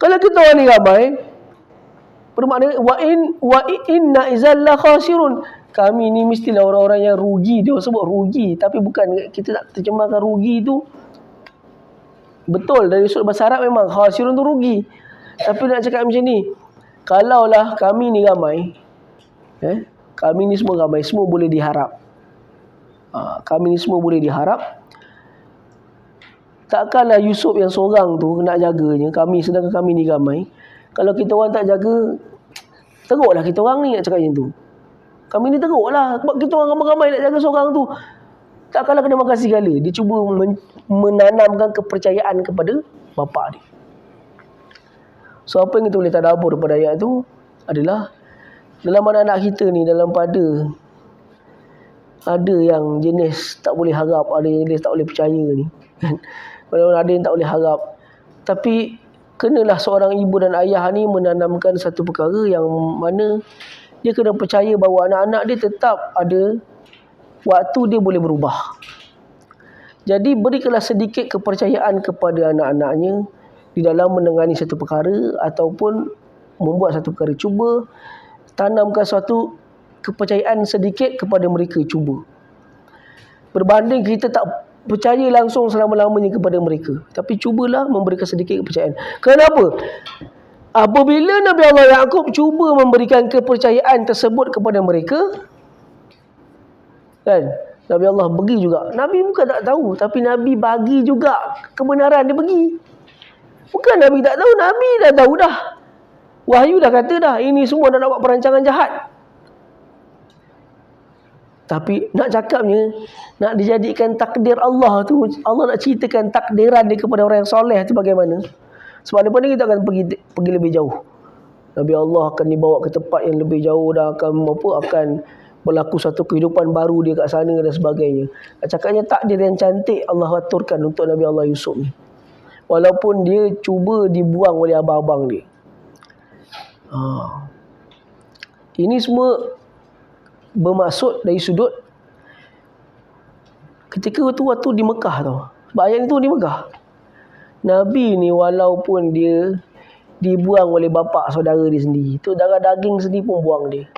Kalau kita orang ni ramai, bermakna wa inna izalla khasirun. Kami ni mestilah orang-orang yang rugi. Dia sebut rugi, tapi bukan kita tak terjemahkan rugi tu. Betul, dari sudut bahasa Arab memang khasirun tu rugi. Tapi nak cakap macam ni, kalaulah kami ni ramai, kami ni semua ramai, semua boleh diharap. Kami ni semua boleh diharap. Takkanlah Yusuf yang seorang tu nak jaganya, sedangkan kami ni ramai. Kalau kita orang tak jaga, teruklah kita orang ni nak cakap macam tu. Kami ni teruklah, sebab kita orang ramai-ramai nak jaga seorang tu. Takkanlah kena makan serigala. Dia cuba menanamkan kepercayaan kepada bapak dia. So apa yang kita boleh tadabbur daripada ayat tu adalah dalam anak-anak kita ni, dalam pada ada yang jenis tak boleh harap, ada yang jenis tak boleh percaya ni. Ada yang tak boleh harap. Tapi kenalah seorang ibu dan ayah ni menanamkan satu perkara yang mana dia kena percaya bahawa anak-anak dia tetap ada waktu dia boleh berubah. Jadi berikanlah sedikit kepercayaan kepada anak-anaknya di dalam menangani satu perkara ataupun membuat satu perkara. Cuba tanamkan suatu kepercayaan sedikit kepada mereka, cuba. Berbanding kita tak percaya langsung selama-lamanya kepada mereka. Tapi cubalah memberikan sedikit kepercayaan. Kenapa? Apabila Nabi Allah Yaqub cuba memberikan kepercayaan tersebut kepada mereka, kan, Nabi Allah bagi juga. Nabi bukan tak tahu, tapi Nabi bagi juga kebenaran dia bagi. Bukan Nabi tak tahu, Nabi dah tahu dah. Wahyu dah kata dah, ini semua dah nak buat perancangan jahat. Tapi nak cakapnya, nak dijadikan takdir Allah tu, Allah nak ceritakan takdiran dia kepada orang yang soleh tu bagaimana. Sebab lepas ni kita akan pergi lebih jauh. Nabi Allah akan dibawa ke tempat yang lebih jauh, dah akan berlaku satu kehidupan baru dia kat sana dan sebagainya. Nak cakapnya takdir yang cantik Allah aturkan untuk Nabi Allah Yusuf ni. Walaupun dia cuba dibuang oleh abang-abang dia. Ini semua bermaksud dari sudut ketika waktu di Mekah tau. Sebab ayat itu di Mekah. Nabi ni walaupun dia dibuang oleh bapa saudara dia sendiri, tu darah daging sendiri pun buang dia.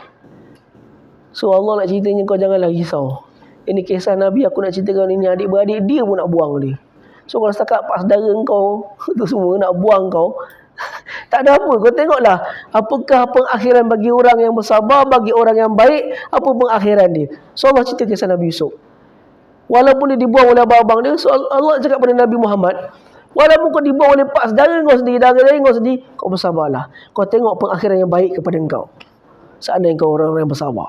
So Allah nak ceritanya, kau janganlah risau. Ini kisah Nabi, aku nak ceritakan ini, adik-beradik dia pun nak buang dia. So kalau setakat pak saudara kau tu semua nak buang kau, tak ada apa. Kau tengoklah apakah pengakhiran bagi orang yang bersabar, bagi orang yang baik, apa pengakhiran dia. So Allah cerita kisah Nabi Yusuf. Walaupun dia dibuang oleh abang-abang dia, so Allah cakap pada Nabi Muhammad, walaupun kau dibuang oleh pak saudara kau sendiri, darah kau sendiri, kau bersabarlah. Kau tengok pengakhiran yang baik kepada engkau. seandainya kau orang-orang yang bersabar.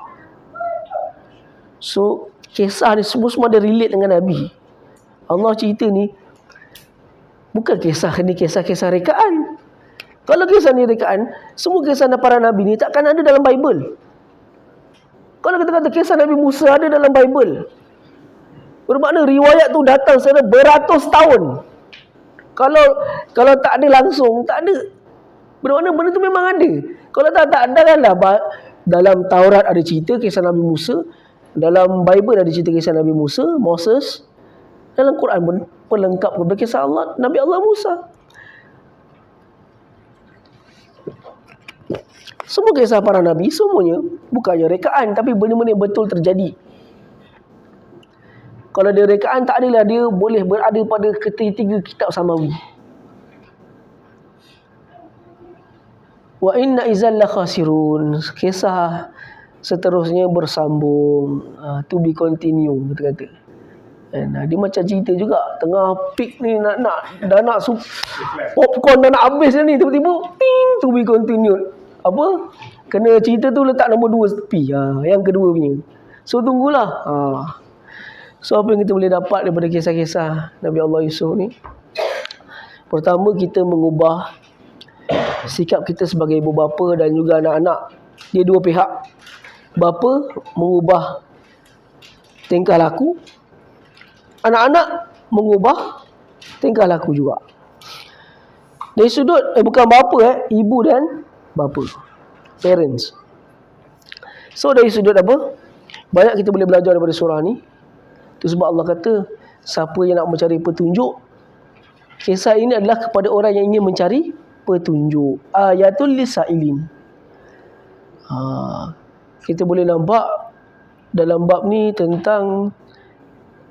So kisah ni semua ada relate dengan Nabi. Allah cerita ni bukan kisah rekaan. Kalau kisah ni rekaan, semua kisah para Nabi ni takkan ada dalam Bible. Kalau kita kata kisah Nabi Musa ada dalam Bible, bermakna riwayat tu datang secara beratus tahun. Kalau tak ada langsung, tak ada. Bermakna benda tu memang ada. Kalau tak ada kan lah. Dalam Taurat ada cerita kisah Nabi Musa, dalam Bible ada cerita kisah Nabi Musa, Moses. Dalam Quran pun pelengkap kepada kisah Allah, Nabi Allah Musa. Semua kisah para Nabi, semuanya bukannya rekaan, tapi benda-benda yang betul terjadi. Kalau dia rekaan, tak adalah dia boleh berada pada ketiga kitab samawi. Wa inna izal la khasirun. Kisah seterusnya bersambung, to be continue, kata-kata. Dia macam cerita juga, tengah peak ni dah nak popcorn dah nak habis ni, tiba-tiba ting, to be continued. Apa? Kena cerita tu letak nombor 2 tepi. Yang kedua punya. So tunggulah. So apa yang kita boleh dapat daripada kisah-kisah Nabi Allah Yusuf ni? Pertama, kita mengubah sikap kita sebagai ibu bapa dan juga anak-anak. Dia dua pihak. Bapa mengubah tingkah laku, anak-anak mengubah tingkah laku juga. Dari sudut bukan bapa, ibu dan bapa, parents. So dari sudut apa? Banyak kita boleh belajar daripada surah ni. Itu sebab Allah kata, siapa yang nak mencari petunjuk, kisah ini adalah kepada orang yang ingin mencari petunjuk. Ayatul lisailin. Kita boleh nampak dalam bab ni tentang,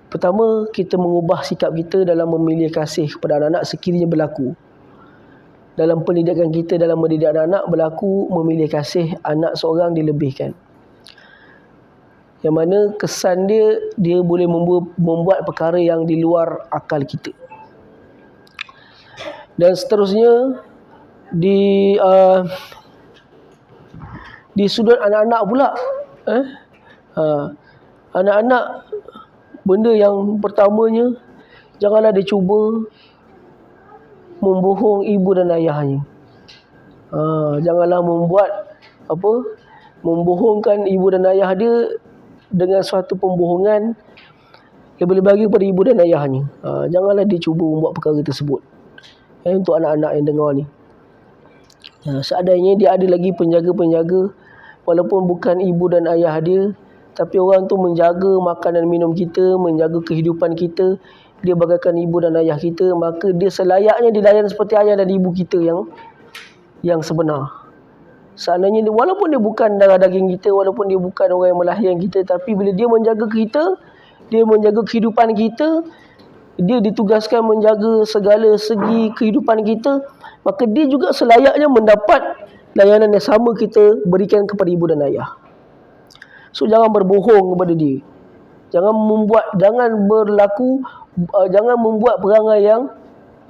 pertama, kita mengubah sikap kita dalam memilih kasih kepada anak-anak sekiranya berlaku. Dalam pendidikan kita, dalam mendidik anak-anak, berlaku memilih kasih anak seorang dilebihkan. Yang mana kesan dia boleh membuat perkara yang di luar akal kita. Dan seterusnya, di sudut anak-anak pula, anak-anak, benda yang pertamanya, janganlah dia cuba membohong ibu dan ayahnya. Janganlah membohongkan ibu dan ayah dia dengan suatu pembohongan yang boleh bagi kepada ibu dan ayahnya. Janganlah dia cuba membuat perkara tersebut. Untuk anak-anak yang dengar ni, seandainya dia ada lagi penjaga-penjaga, walaupun bukan ibu dan ayah dia, tapi orang tu menjaga makan dan minum kita, menjaga kehidupan kita, dia bagaikan ibu dan ayah kita, maka dia selayaknya dilayan seperti ayah dan ibu kita yang sebenar. Seandainya walaupun dia bukan darah daging kita, walaupun dia bukan orang yang melahirkan kita, tapi bila dia menjaga kita, dia menjaga kehidupan kita, dia ditugaskan menjaga segala segi kehidupan kita, maka dia juga selayaknya mendapat layanan yang sama kita berikan kepada ibu dan ayah. So jangan berbohong kepada dia. Jangan membuat perangai yang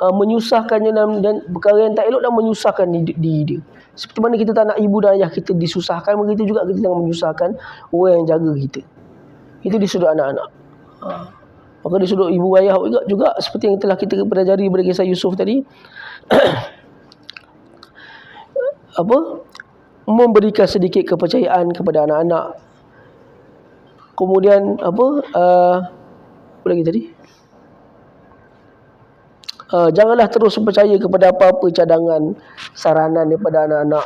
menyusahkannya dan perkara yang tak elok dan menyusahkan diri dia. Seperti mana kita tak nak ibu dan ayah kita disusahkan, begitu juga kita jangan menyusahkan orang yang jaga kita. Itu di sudut anak-anak. Maka di sudut ibu ayah juga seperti yang telah kita pelajari daripada kisah Yusuf tadi, memberikan sedikit kepercayaan kepada anak-anak. Kemudian apa lagi tadi? Janganlah terus percaya kepada apa-apa cadangan saranan daripada anak-anak.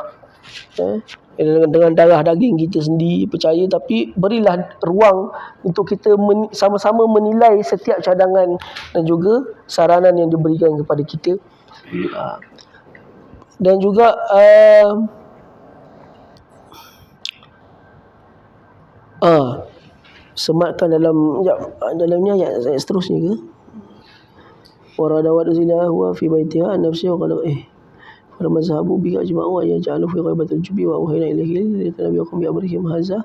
Dengan darah daging kita sendiri percaya, tapi berilah ruang untuk kita sama-sama menilai setiap cadangan dan juga saranan yang diberikan kepada kita. Dan juga sematkan dalamnya ayat seterusnya ke? Waradawat zilah wa fi baitiha nafsi wa qala pada mazhabu bi ajma'u ya ja'alu fi ghaibatil jubi wa uhina ilaihi nabiyakum bi amrihim hadza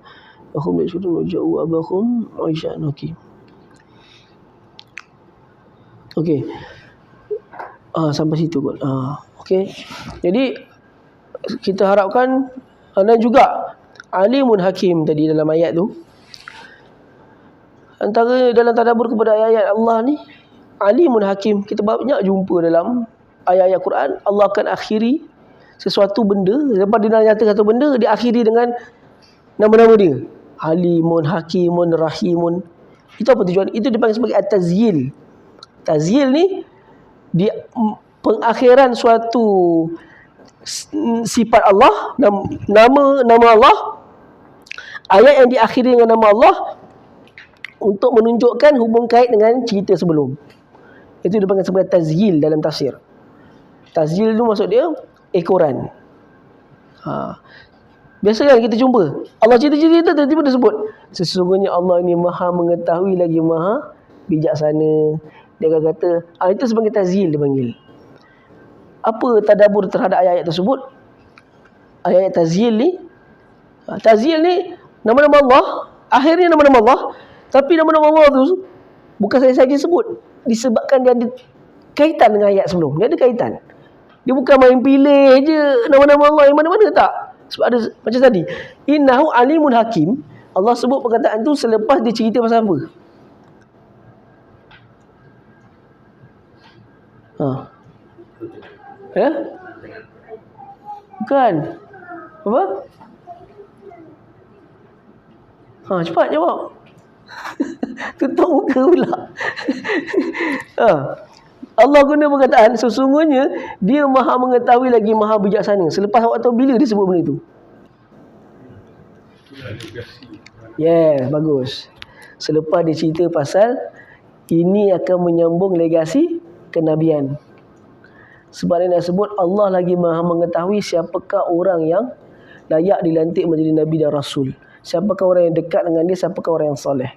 wa hum yashudun ja'u abahum aisha naki. Okey. Sampai situ kot. Okey. Jadi kita harapkan, dan juga Alimun Hakim tadi dalam ayat tu. Antara dalam tadabbur kepada ayat-ayat Allah ni, Alimun Hakim, kita banyak jumpa dalam ayat-ayat Quran. Allah akan akhiri sesuatu benda, lepas dia nak nyatakan satu benda, dia akhiri dengan nama-nama dia. Alimun, Hakimun, Rahimun. Itu apa tujuan? Itu dipanggil sebagai at-tazyil. Tazyil ni dia pengakhiran suatu sifat Allah, nama Allah, ayat yang diakhiri dengan nama Allah untuk menunjukkan hubung kait dengan cerita sebelum. Itu dipanggil sebagai tazyil dalam tafsir. Tazyil tu maksud dia ekoran. Biasa kan kita jumpa Allah cerita-cerita tiba-tiba dia sebut sesungguhnya Allah ini maha mengetahui lagi maha bijaksana. Dia akan kata itu sebagai tazyil dia panggil. Apa tadabbur terhadap ayat-ayat tersebut? Ayat-ayat tazyil ni, tazyil ni nama-nama Allah, akhirnya nama-nama Allah, tapi nama-nama Allah tu bukan saja sebut, disebabkan dia ada kaitan dengan ayat sebelum. Dia ada kaitan. Dia bukan main pilih je nama-nama Allah yang mana-mana, tak. Sebab ada macam tadi, innahu alimun hakim. Allah sebut perkataan tu selepas dia cerita pasal apa? Ya? Bukan. Apa? Cepat jawab. Tutup muka pula. Allah guna perkataan sesungguhnya dia maha mengetahui lagi maha bijaksana. Selepas awak tahu bila dia sebut benda itu? Bagus. Selepas dia cerita pasal ini akan menyambung legasi kenabian. Sebab dia nak sebut Allah lagi maha mengetahui siapakah orang yang layak dilantik menjadi Nabi dan Rasul. Siapakah orang yang dekat dengan dia, siapakah orang yang soleh.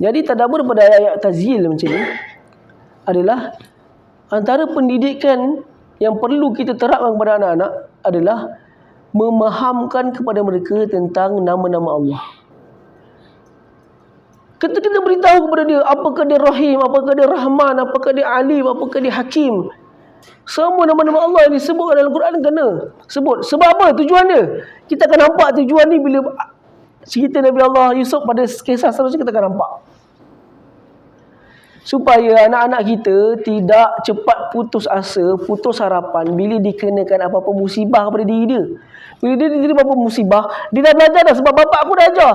Jadi tadabbur pada ayat tazyil macam ni adalah antara pendidikan yang perlu kita terapkan kepada anak-anak adalah memahamkan kepada mereka tentang nama-nama Allah. Ketika kita beritahu kepada dia apakah dia Rahim, apakah dia Rahman, apakah dia Alim, apakah dia Hakim, semua nama-nama Allah yang disebut dalam Quran kena sebut. Sebab apa tujuan dia? Kita akan nampak tujuan ni bila cerita Nabi Allah Yusuf pada kisah seterusnya kita akan nampak. Supaya anak-anak kita tidak cepat putus asa, putus harapan bila dikenakan apa-apa musibah kepada diri dia. Bila dia diterima apa-apa musibah, dia dah belajar dah sebab bapak aku dah ajar.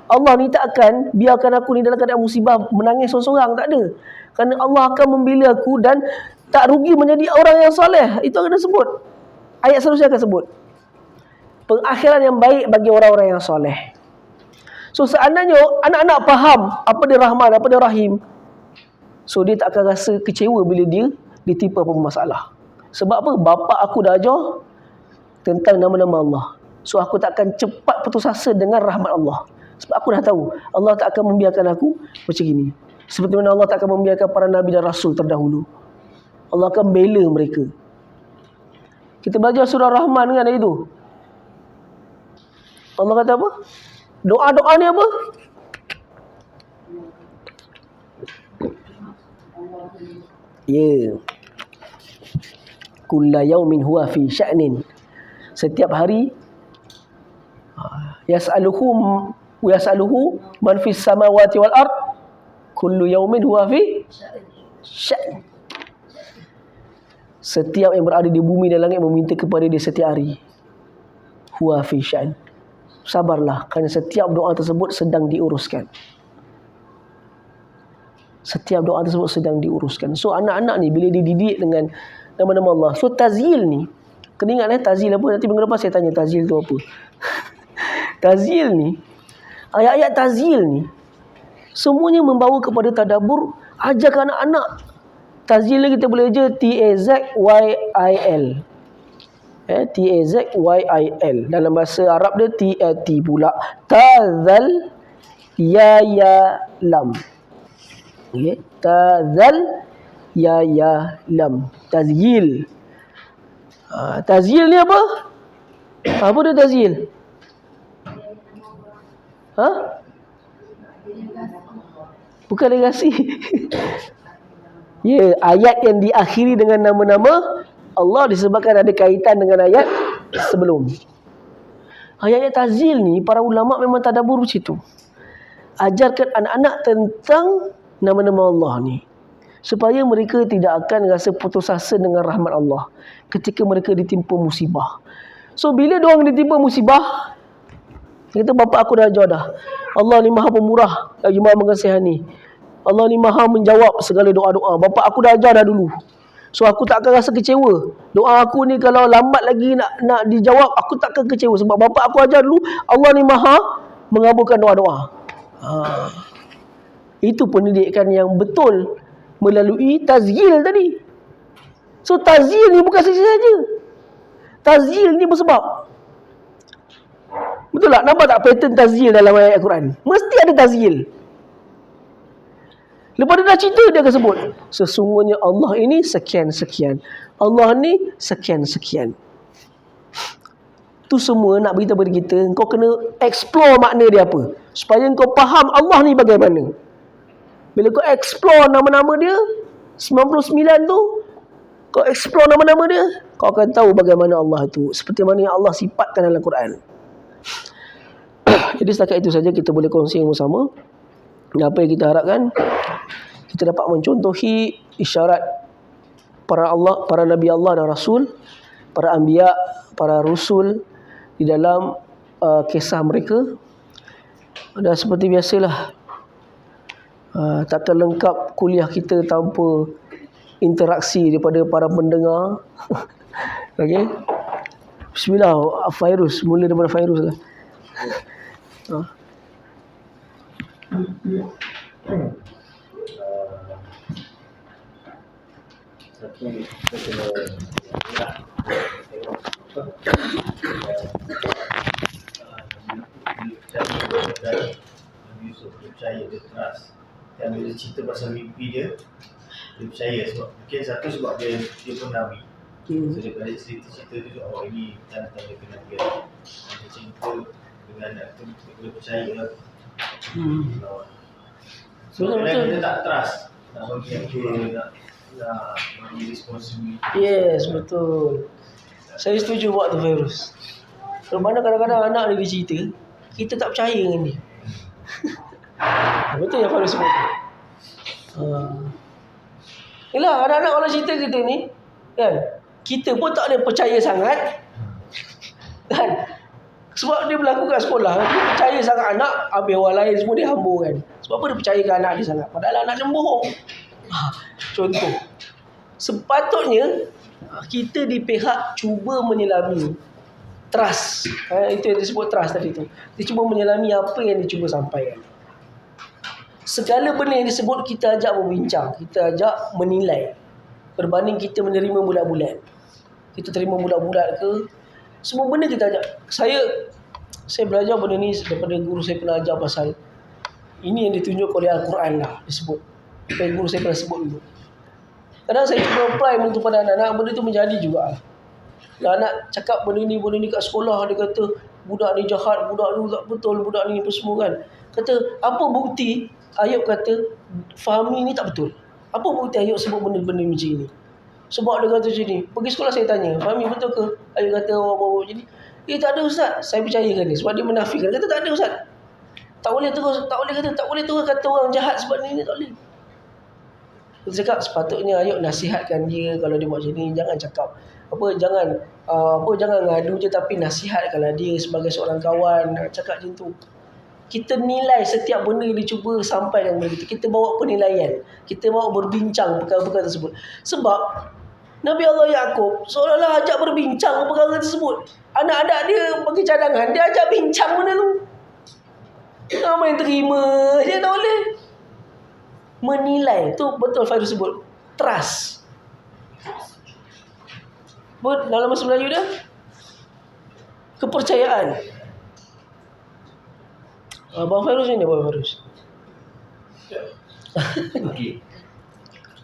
Allah ni tak akan biarkan aku ni dalam keadaan musibah menangis seorang-seorang, tak ada. Kerana Allah akan membela aku dan tak rugi menjadi orang yang soleh. Itu akan disebut. Ayat seterusnya akan sebut pengakhiran yang baik bagi orang-orang yang soleh. So seandainya anak-anak faham apa dia Rahman, apa dia Rahim, so dia tak akan rasa kecewa bila dia ditimpa apa masalah. Sebab apa? Bapa aku dah ajar tentang nama-nama Allah. So aku tak akan cepat putus asa dengan rahmat Allah. Sebab aku dah tahu Allah tak akan membiarkan aku macam gini. Seperti mana Allah tak akan membiarkan para Nabi dan Rasul terdahulu. Allah akan bela mereka. Kita belajar surah Rahman kan hari itu. Allah kata apa? Doa-doa ni apa? Kulla yaumin huwa fi sya'nin. Setiap hari yas'aluhu man fis samawati wal ard kullu yaumin huwa fi sya'n. Setiap yang berada di bumi dan langit meminta kepada dia setiap hari. Huwa fi sya'n. Sabarlah kerana setiap doa tersebut sedang diuruskan. Setiap doa tersebut sedang diuruskan. So anak-anak ni bila dididik dengan nama-nama Allah. So tazyil ni, kena ingat tazyil apa? Nanti minggu depan saya tanya tazyil tu apa. Tazyil ni, ayat-ayat tazyil ni semuanya membawa kepada tadabbur, ajarkan anak-anak. Tazyil ni kita boleh ajar T-A-Z-Y-I-L. T-A-Z-Y-I-L. Dalam bahasa Arab dia T-A-T pula. Tazal ya lam. Okay. Tazal ya lam. Tazyil. Tazyil ni apa? Apa dia tazyil? Bukan legasi. Ayat yang diakhiri dengan nama-nama Allah disebabkan ada kaitan dengan ayat sebelum. Ayat-ayat tazil ni para ulama memang tadabbur macam tu. Ajarkan anak-anak tentang nama-nama Allah ni, supaya mereka tidak akan rasa putus asa dengan rahmat Allah ketika mereka ditimpa musibah. So bila diorang ditimpa musibah, kata bapa aku dah ajar dah, Allah ni maha pemurah lagi maha mengasihani, Allah ni maha menjawab segala doa-doa. Bapa aku dah ajar dah dulu, so aku tak akan rasa kecewa. Doa aku ni kalau lambat lagi nak dijawab, aku tak akan kecewa sebab bapa aku ajar dulu, Allah ni maha mengabulkan doa-doa. Itu pendidikan yang betul melalui tazkil tadi. So tazkil ni bukan saja-saja. Tazkil ni bersebab. Betul tak? Nampak tak pattern tazkil dalam ayat Al-Quran? Mesti ada tazkil. Lepas dia dah cerita, dia akan sebut, sesungguhnya Allah ini sekian-sekian, Allah ni sekian-sekian. Tu semua nak beritahu kepada kita, kau kena explore makna dia apa, supaya kau faham Allah ni bagaimana. Bila kau explore nama-nama dia 99 tu, kau explore nama-nama dia, kau akan tahu bagaimana Allah tu, seperti mana yang Allah sifatkan dalam Quran. Jadi setakat itu saja kita boleh kongsi bersama. Dan apa yang kita harapkan, kita dapat mencontohi isyarat para Nabi Allah dan Rasul, para Anbiya, para Rasul di dalam kisah mereka. Dan seperti biasalah, takkan lengkap kuliah kita tanpa interaksi daripada para pendengar. Okey. Bismillah, Fairuz, mula daripada Fairuz lah. Yusuf dia percaya, dia trust. Dan bila cerita pasal mimpi dia percaya sebab mungkin satu sebab dia pun Nabi. So dia balik cerita tu, oh ini tanda-tanda kenabian. Dia cinta dengan anak tu, dia percaya. So dia tak trust nak bagi apa, nak bagi responsibility. Yes, betul. Saya setuju buat tu, Fairuz. Mana kadang-kadang anak dia cerita, kita tak percaya dengan dia. Betul yang Fairuz sebut tu. Yelah, anak-anak kalau cerita kita ni, kan, kita pun tak boleh percaya sangat, kan. Sebab dia berlaku kat sekolah, dia percaya sangat anak, habis orang lain semua dia hambur, kan. Sebab apa dia percayakan anak dia sangat, padahal anak dia bohong. Contoh, sepatutnya kita di pihak cuba menyelami trust. Itu yang disebut trust tadi tu. Dia cuba menyelami apa yang dia cuba sampaikan. Segala benda yang disebut kita ajak berbincang, kita ajak menilai, berbanding kita menerima bulat-bulat. Kita terima bulat-bulat ke, semua benda kita ajak. Saya belajar benda ni daripada guru saya pernah ajar pasal ini yang ditunjuk oleh Al-Quran lah, disebut. Apa yang guru saya pernah sebut dulu. Kadang saya cuba apply benda tu pada anak-anak, benda tu menjadi juga. Kalau anak cakap benda ni kat sekolah, dia kata budak ni jahat, budak ni tak betul, budak ni apa semua, kan. Kata, apa bukti Ayub kata Fahmi ni tak betul? Apa bukti Ayub sebut benda-benda macam ni? Sebab dia kata macam ni. Pergi sekolah saya tanya, Fahmi betul ke Ayub kata apa-apa macam ni? Tak ada ustaz. Saya percayakan dia sebab dia menafikan. Kata tak ada ustaz. Tak boleh terus kata orang jahat sebab ni tak boleh. Kita cakap sepatutnya Ayub nasihatkan dia kalau dia buat macam ni, jangan cakap jangan ngadu je, tapi nasihatkanlah dia sebagai seorang kawan, cakap macam tu. Kita nilai setiap benda yang dicuba sampaikan kepada kita. Kita bawa penilaian, kita bawa berbincang perkara-perkara tersebut. Sebab Nabi Allah Yaqub seolah-olah ajak berbincang perkara tersebut. Anak-anak dia bagi cadangan, dia ajak bincang benda tu. Nama yang terima je tak boleh. Menilai tu betul Fairuz sebut trust. Dalam bahasa Melayu dia kepercayaan. Abang Fairuz ni Abang Fairuz. Okey.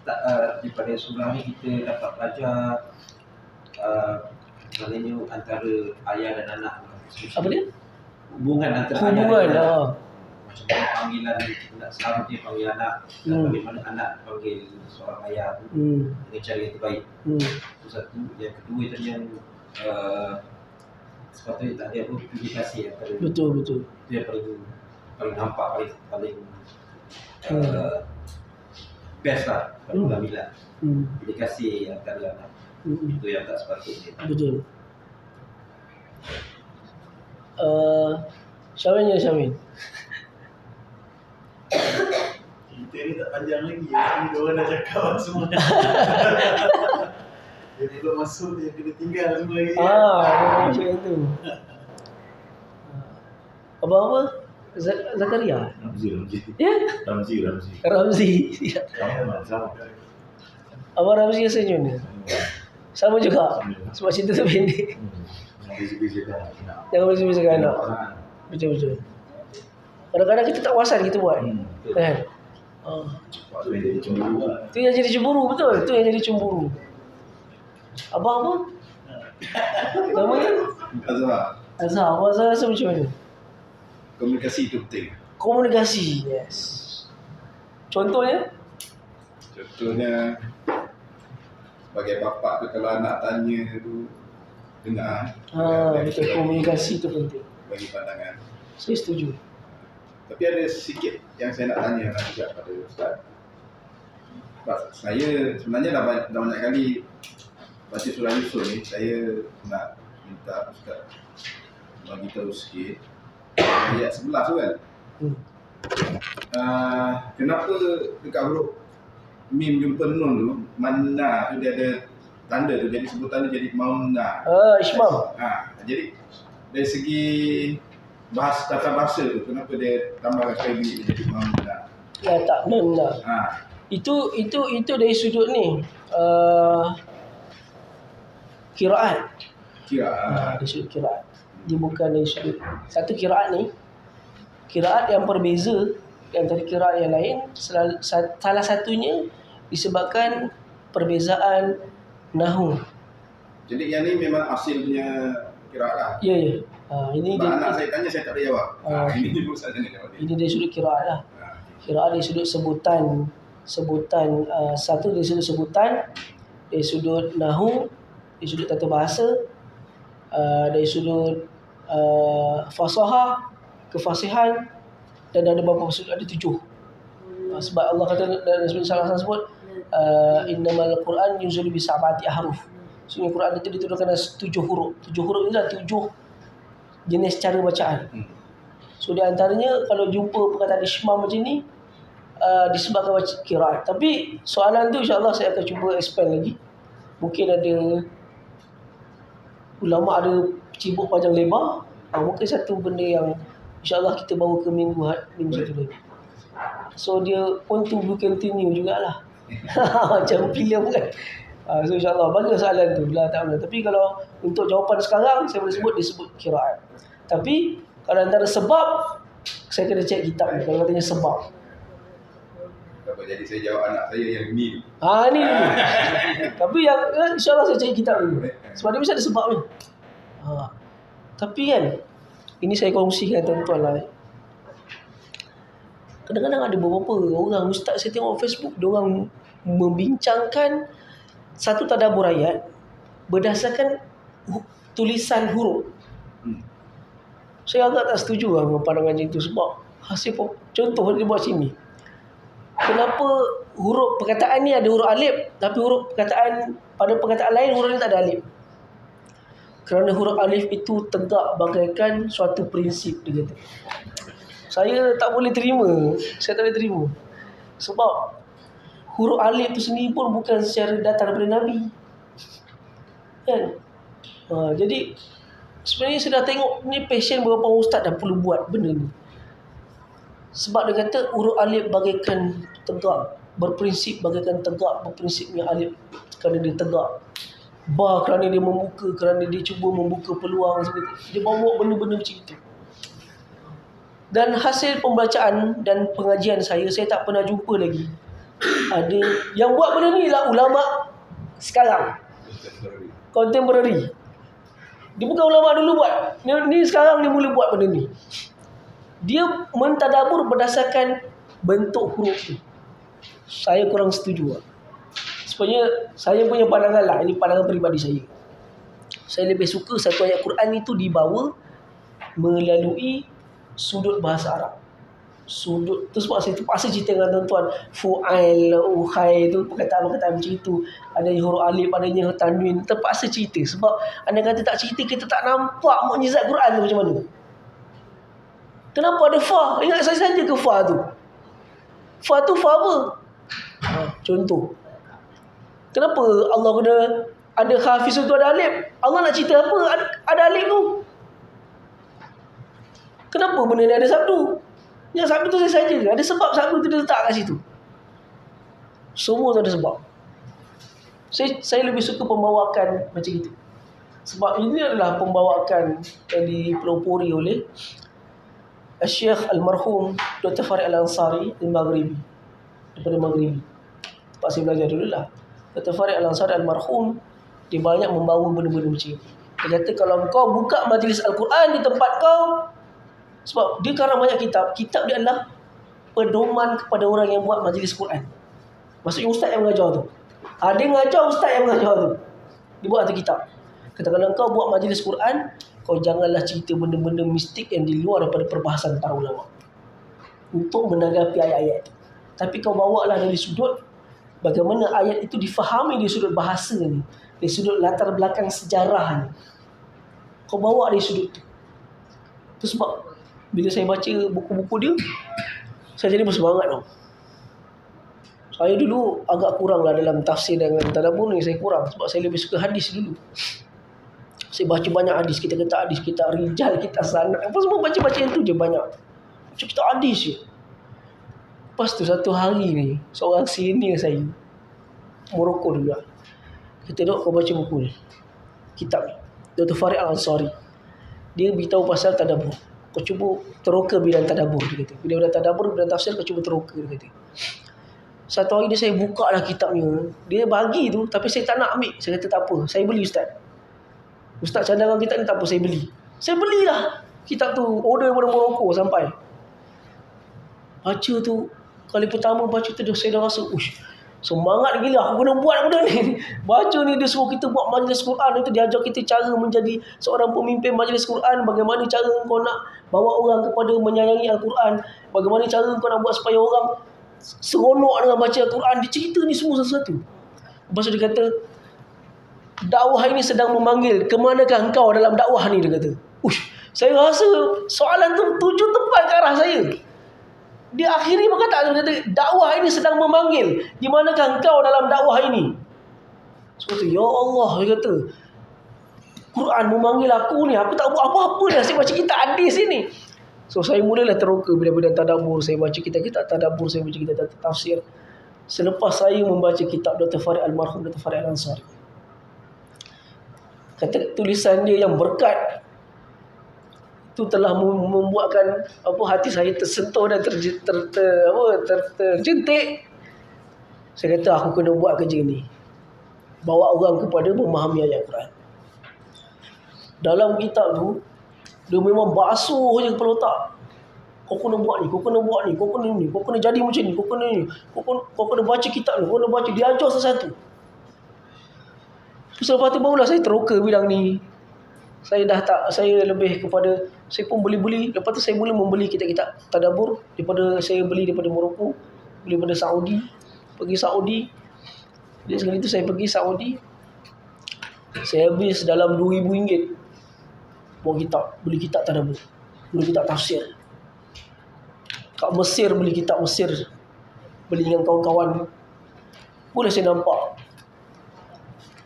Daripada surah ni kita dapat belajar maknanya antara ayah dan anak. Apa dia? Hubungan antara ayah dan anak. Macam mana panggilan nak selalu dia panggil anak, dan bagaimana anak panggil seorang ayah tu dengan cara yang terbaik. Itu satu. Yang kedua tadi yang sepatutnya tak ada publikasi yang paling Betul. itu yang paling nampak paling best lah kalau bilang publikasi yang tadi anak itu yang tak sepatutnya. Betul. Syawin. Kita ni tak panjang lagi. Ini dua orang dah cakap semua. Dia belum masuk, dia kena tinggal semua lagi. Macam itu. Apa? Zakaria? Ramzi. Ya? Ramzi. Ramzi. Sama. Abang Ramzi senyum ni. Sama juga. Sebab cerita tu pendek. Jangan bisik-bisik anak. Betul. Kadang-kadang kita tak puasan kita buat. Kan? Tu yang jadi cemburu, betul. Tu yang jadi cemburu. Abang apa? Namanya? Azhar. Abang Azhar rasa macam mana? Komunikasi itu penting. Komunikasi, yes. Contohnya, sebagai bapa tu kalau anak tanya tu dengar. betul, komunikasi itu penting. Bagi pandangan. Saya setuju. Tapi ada sikit yang saya nak tanya juga pada Ustaz. Sebab saya sebenarnya dah banyak kali baca surah Yusuf ni, saya nak minta Ustaz bagi tahu sikit ayat 11 tu kan. Kenapa dekat huruf mim jumpa nun tu, manna tu dia ada tanda tu, jadi sebutan dia jadi mauna. Ismam. Jadi dari segi tata bahasa tu, kenapa dia tambahkan sekali dia jadi mauna? Ya tak benar. Itu dari sudut ni. Qiraat. Dari sudut qiraat. Dia bukan dari sudut. Satu qiraat ni, qiraat yang berbeza antara qiraat yang lain, salah satunya disebabkan perbezaan nahwu. Jadi yang ni memang hasilnya qiraat lah. Ya. Ini dia, anak saya tanya, saya tak boleh jawab. Ini Ustaz nak jawab. Ini dari sudut qiraat lah. Qiraat dari sudut sebutan, satu dari sudut sebutan, dari sudut nahwu, dari sudut tata bahasa, dari sudut fasahah, kefasihan, dan ada beberapa sudut, ada 7. Sebab Allah kata dan salah satu sebut innamal Quran yunzalu bi sab'ati ahruf. Sungguh Quran itu diturunkan dengan 7 huruf. 7 huruf itu adalah 7 jenis cara bacaan. So di antaranya kalau jumpa perkataan ismam macam ni, disebabkan baca qiraat. Tapi soalan tu insya-Allah saya akan cuba expand lagi. Mungkin ada ulama ada cibuk panjang lebar. Mungkin satu benda yang insya-Allah kita bawa ke minggu satu lagi. So dia pun to be continue jugalah. Macam filem kan. So insya-Allah bagus soalan tu lah tak benar. Tapi kalau untuk jawapan sekarang saya boleh sebut disebut qiraat. Tapi kalau antara sebab, saya kena cek kitab ni. Kalau katanya sebab, jadi saya jawab anak saya yang ni. ni. Tapi yang insya-Allah saya cek kitab dulu. Sebab dia mesti ada sebab ni. Tapi kan, ini saya kongsikan tuan-tuan lah. Kadang-kadang ada beberapa orang ustaz saya tengok Facebook, dia orang membincangkan satu tadabbur ayat berdasarkan tulisan huruf. Saya agak tak setuju lah dengan pandangan macam itu. Sebab hasil contoh dia buat sini. Kenapa huruf perkataan ni ada huruf alif, tapi huruf perkataan pada perkataan lain huruf ni tak ada alif? Kerana huruf alif itu tegak bagaikan suatu prinsip, dia kata. Saya tak boleh terima. Sebab huruf alif itu sendiri pun bukan secara datang daripada Nabi. Kan? Jadi sebenarnya saya dah tengok ni passion beberapa ustaz dah perlu buat benda ni. Sebab dia kata huruf alif bagaikan tegak, berprinsip bagaikan tegak, berprinsipnya alif kerana dia tegak. Ba kerana dia membuka, kerana dia cuba membuka peluang seperti. Dia bawa benda-benda macam itu. Dan hasil pembacaan dan pengajian saya tak pernah jumpa lagi ada yang buat benda ni lah ulama sekarang. Contemporary. Dia bukan ulama dulu buat. Ni sekarang dia mula buat benda ni. Dia mentadabbur berdasarkan bentuk huruf tu. Saya kurang setuju lah. Sebenarnya saya punya pandangan lah. Ini pandangan peribadi saya. Saya lebih suka satu ayat Quran itu dibawa melalui sudut bahasa Arab. Sudut tu sebab saya terpaksa cerita dengan tuan-tuan fu'ail, uhai tu perkataan-perkataan macam itu. Ada huruf alif, adanya huruf tanwin. Terpaksa cerita sebab anda kata tak cerita, kita tak nampak mukjizat Quran tu macam mana. Kenapa ada fa? Ingat saya saja ke fa tu? Fa tu fa apa? Contoh. Kenapa Allah kena ada hafiz tu ada alif? Allah nak cerita apa? Ada alif tu. Kenapa benda ni ada sabdu? Yang sabdu tu saya saja. Ada sebab sabdu tu dia letak kat situ. Semua tu ada sebab. Saya lebih suka pembawakan macam itu. Sebab ini adalah pembawakan yang dipelopori oleh Syekh Almarhum Dr. Farid Al-Ansari Al-Maghribi, daripada Maghribi. Tempat saya belajar dulu lah. Dr. Farid Al-Ansari Almarhum, dia banyak membawa benda-benda macam itu. Dia kata kalau kau buka majlis Al-Quran di tempat kau, sebab dia karang banyak kitab dia adalah pedoman kepada orang yang buat majlis Quran. Maksudnya ustaz yang mengajar tu. Dia mengajar, ustaz yang mengajar tu. Dia buat satu kitab. Kata kalau kau buat majlis Quran, kau janganlah cerita benda-benda mistik yang di luar daripada perbahasan para ulama untuk menanggapi ayat-ayat. Tapi kau bawalah dari sudut bagaimana ayat itu difahami dari sudut bahasa ni, dari sudut latar belakang sejarah ni. Kau bawa dari sudut tu. Itu sebab bila saya baca buku-buku dia, saya jadi bersemangat tau. Saya dulu agak kurang lah dalam tafsir dengan tadabbur ni, saya kurang. Sebab saya lebih suka hadis dulu. Saya baca banyak hadis, kita kata hadis, kita rijal, kita sanad. Apa semua baca-baca yang tu je banyak. Baca kita hadis je. Lepas tu satu hari ni, seorang senior saya, Morocco juga, kata dok kau baca buku ni, kitab ni, Dr. Farid Al-Ansari. Dia beritahu pasal tadabbur. Kau cuba teroka bidang tadabbur, dia kata. Bila tadabbur, bidang tafsir, kau cuba teroka, dia kata. Satu hari dia saya buka lah kitabnya. Dia bagi tu, tapi saya tak nak ambil. Saya kata tak apa, saya beli ustaz. Ustaz cadangan kitab ni tak apa, saya beli. Saya belilah kitab tu, order daripada Morocco sampai. Baca tu, kali pertama baca tu saya dah rasa, semangat gila aku kena buat benda ni. Baca ni dia suruh kita buat majlis Quran. Itu dia ajar kita cara menjadi seorang pemimpin majlis Quran. Bagaimana cara kau nak bawa orang kepada menyayangi Al-Quran. Bagaimana cara kau nak buat supaya orang seronok dengan baca Al-Quran. Dia cerita ni semua satu-satu. Lepas tu dia kata, dakwah ini sedang memanggil, kemanakah engkau dalam dakwah ni, dia kata. Saya rasa soalan tu tuju tepat ke arah saya. Dia akhiri perkataan dia kata, dakwah ini sedang memanggil, di manakah engkau dalam dakwah ini? So, ya Allah, dia kata, Quran memanggil aku ni, aku tak buat apa-apa dah, saya baca kitab hadis ni. So saya mulalah teroka bila tadabbur, saya baca kitab-kitab tadabbur, saya baca kitab tafsir. Selepas saya membaca kitab Dr. Farid Almarhum Dr. Farid Al-Ansari, kata tulisan dia yang berkat itu telah membuatkan hati saya tersentuh dan terjentik. Saya kata aku kena buat kerja ni, bawa orang kepada memahami ayat Quran. Dalam kitab tu dia memang basuh je kepala otak. Kau kena buat ni, kau kena buat ni, kau kena ni, kau kena jadi macam ni, kau kena ni, kau kena baca kitab ni, kau kena baca. Dia ajar satu-satu. Selepas tu barulah saya teroka bidang ni. Saya lebih kepada, saya pun beli. Lepas tu saya mula membeli kitab-kitab tadabbur daripada saya beli daripada Morocco, beli daripada Saudi. Pergi Saudi. Jadi sekali tu saya pergi Saudi, saya habis dalam RM2,000 buat kitab, beli kitab tadabbur, beli kitab tafsir. Kat Mesir beli kitab Mesir, beli dengan kawan-kawan. Boleh saya nampak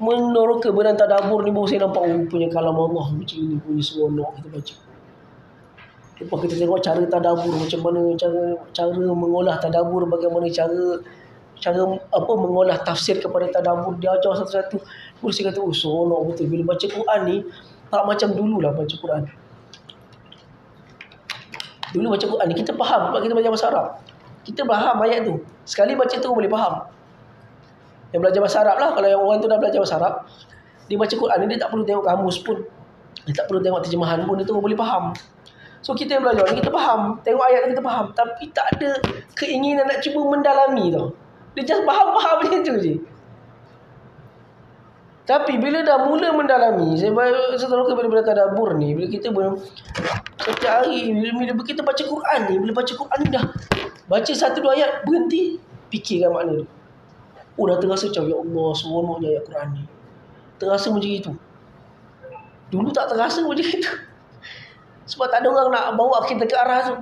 meneroka bidang tadabbur ni, baru saya nampak punya kalam Allah macam ini, punya seronok kita baca. Lepas kita tengok cara tadabbur, macam mana cara mengolah tadabbur, bagaimana cara mengolah tafsir kepada tadabbur, dia ajar satu-satu. Baru saya kata, seronok betul. Bila baca Quran ni tak macam dululah baca Quran. Dulu baca Quran ni kita faham sebab kita belajar bahasa Arab. Kita faham ayat tu. Sekali baca tu boleh faham. Yang belajar bahasa Arab lah, kalau yang orang tu dah belajar bahasa Arab, dia baca Quran ni dia tak perlu tengok kamus pun, dia tak perlu tengok terjemahan pun, dia tu boleh faham. So kita yang belajar ni kita faham, tengok ayat tu kita faham, tapi tak ada keinginan nak cuba mendalami tau. Dia just faham macam tu je. Tapi bila dah mula mendalami, saya terluka bila tadabbur ni, bila kita setiap hari bila kita baca Quran ni, bila baca Quran ni dah baca 1-2 ayat berhenti, fikirkan makna dia. Dah terasa macam ya Allah, seronoknya ayat Quran ni. Terasa macam itu. Dulu tak terasa macam itu. Sebab tak ada orang nak bawa kita ke arah tu.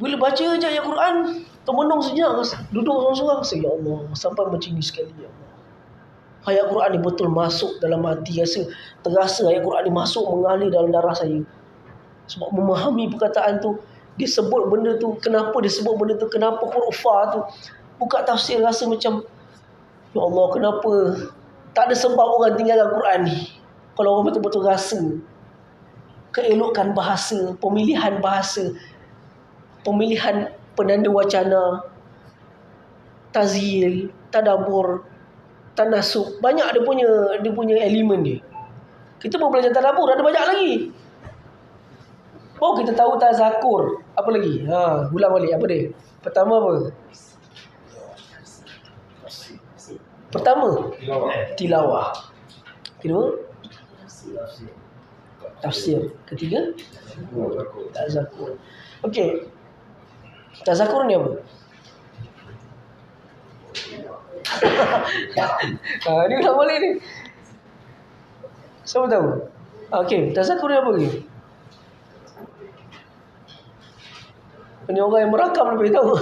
Bila baca je ayat Quran, termenung senyap, duduk seorang-seorang, ya Allah, sampai macam ni sekali ya Allah. Ayat Quran ni betul masuk dalam hati, terasa ayat Quran ni masuk mengalir dalam darah saya. Sebab memahami perkataan tu, dia sebut benda tu, kenapa dia sebut benda tu, kenapa huruf fa tu. Buka tafsir rasa macam, ya Allah, kenapa tak ada sebab orang tinggalkan Quran ni. Kalau orang betul-betul rasa keelokan bahasa, pemilihan penanda wacana, tazyil, tadabbur, tanasuk, banyak dia punya elemen dia. Kita baru belajar tadabbur, ada banyak lagi. Baru kita tahu tazakur, apa lagi? Ulang balik apa dia? Pertama apa? Pertama tilawah. Kedua tafsir. Ketiga tazakur. Okey. Tazakur ni apa? Ni ulang balik ni. Siapa tahu? Okey, tazakur ni apa lagi? Ini orang yang merakam lebih tahu.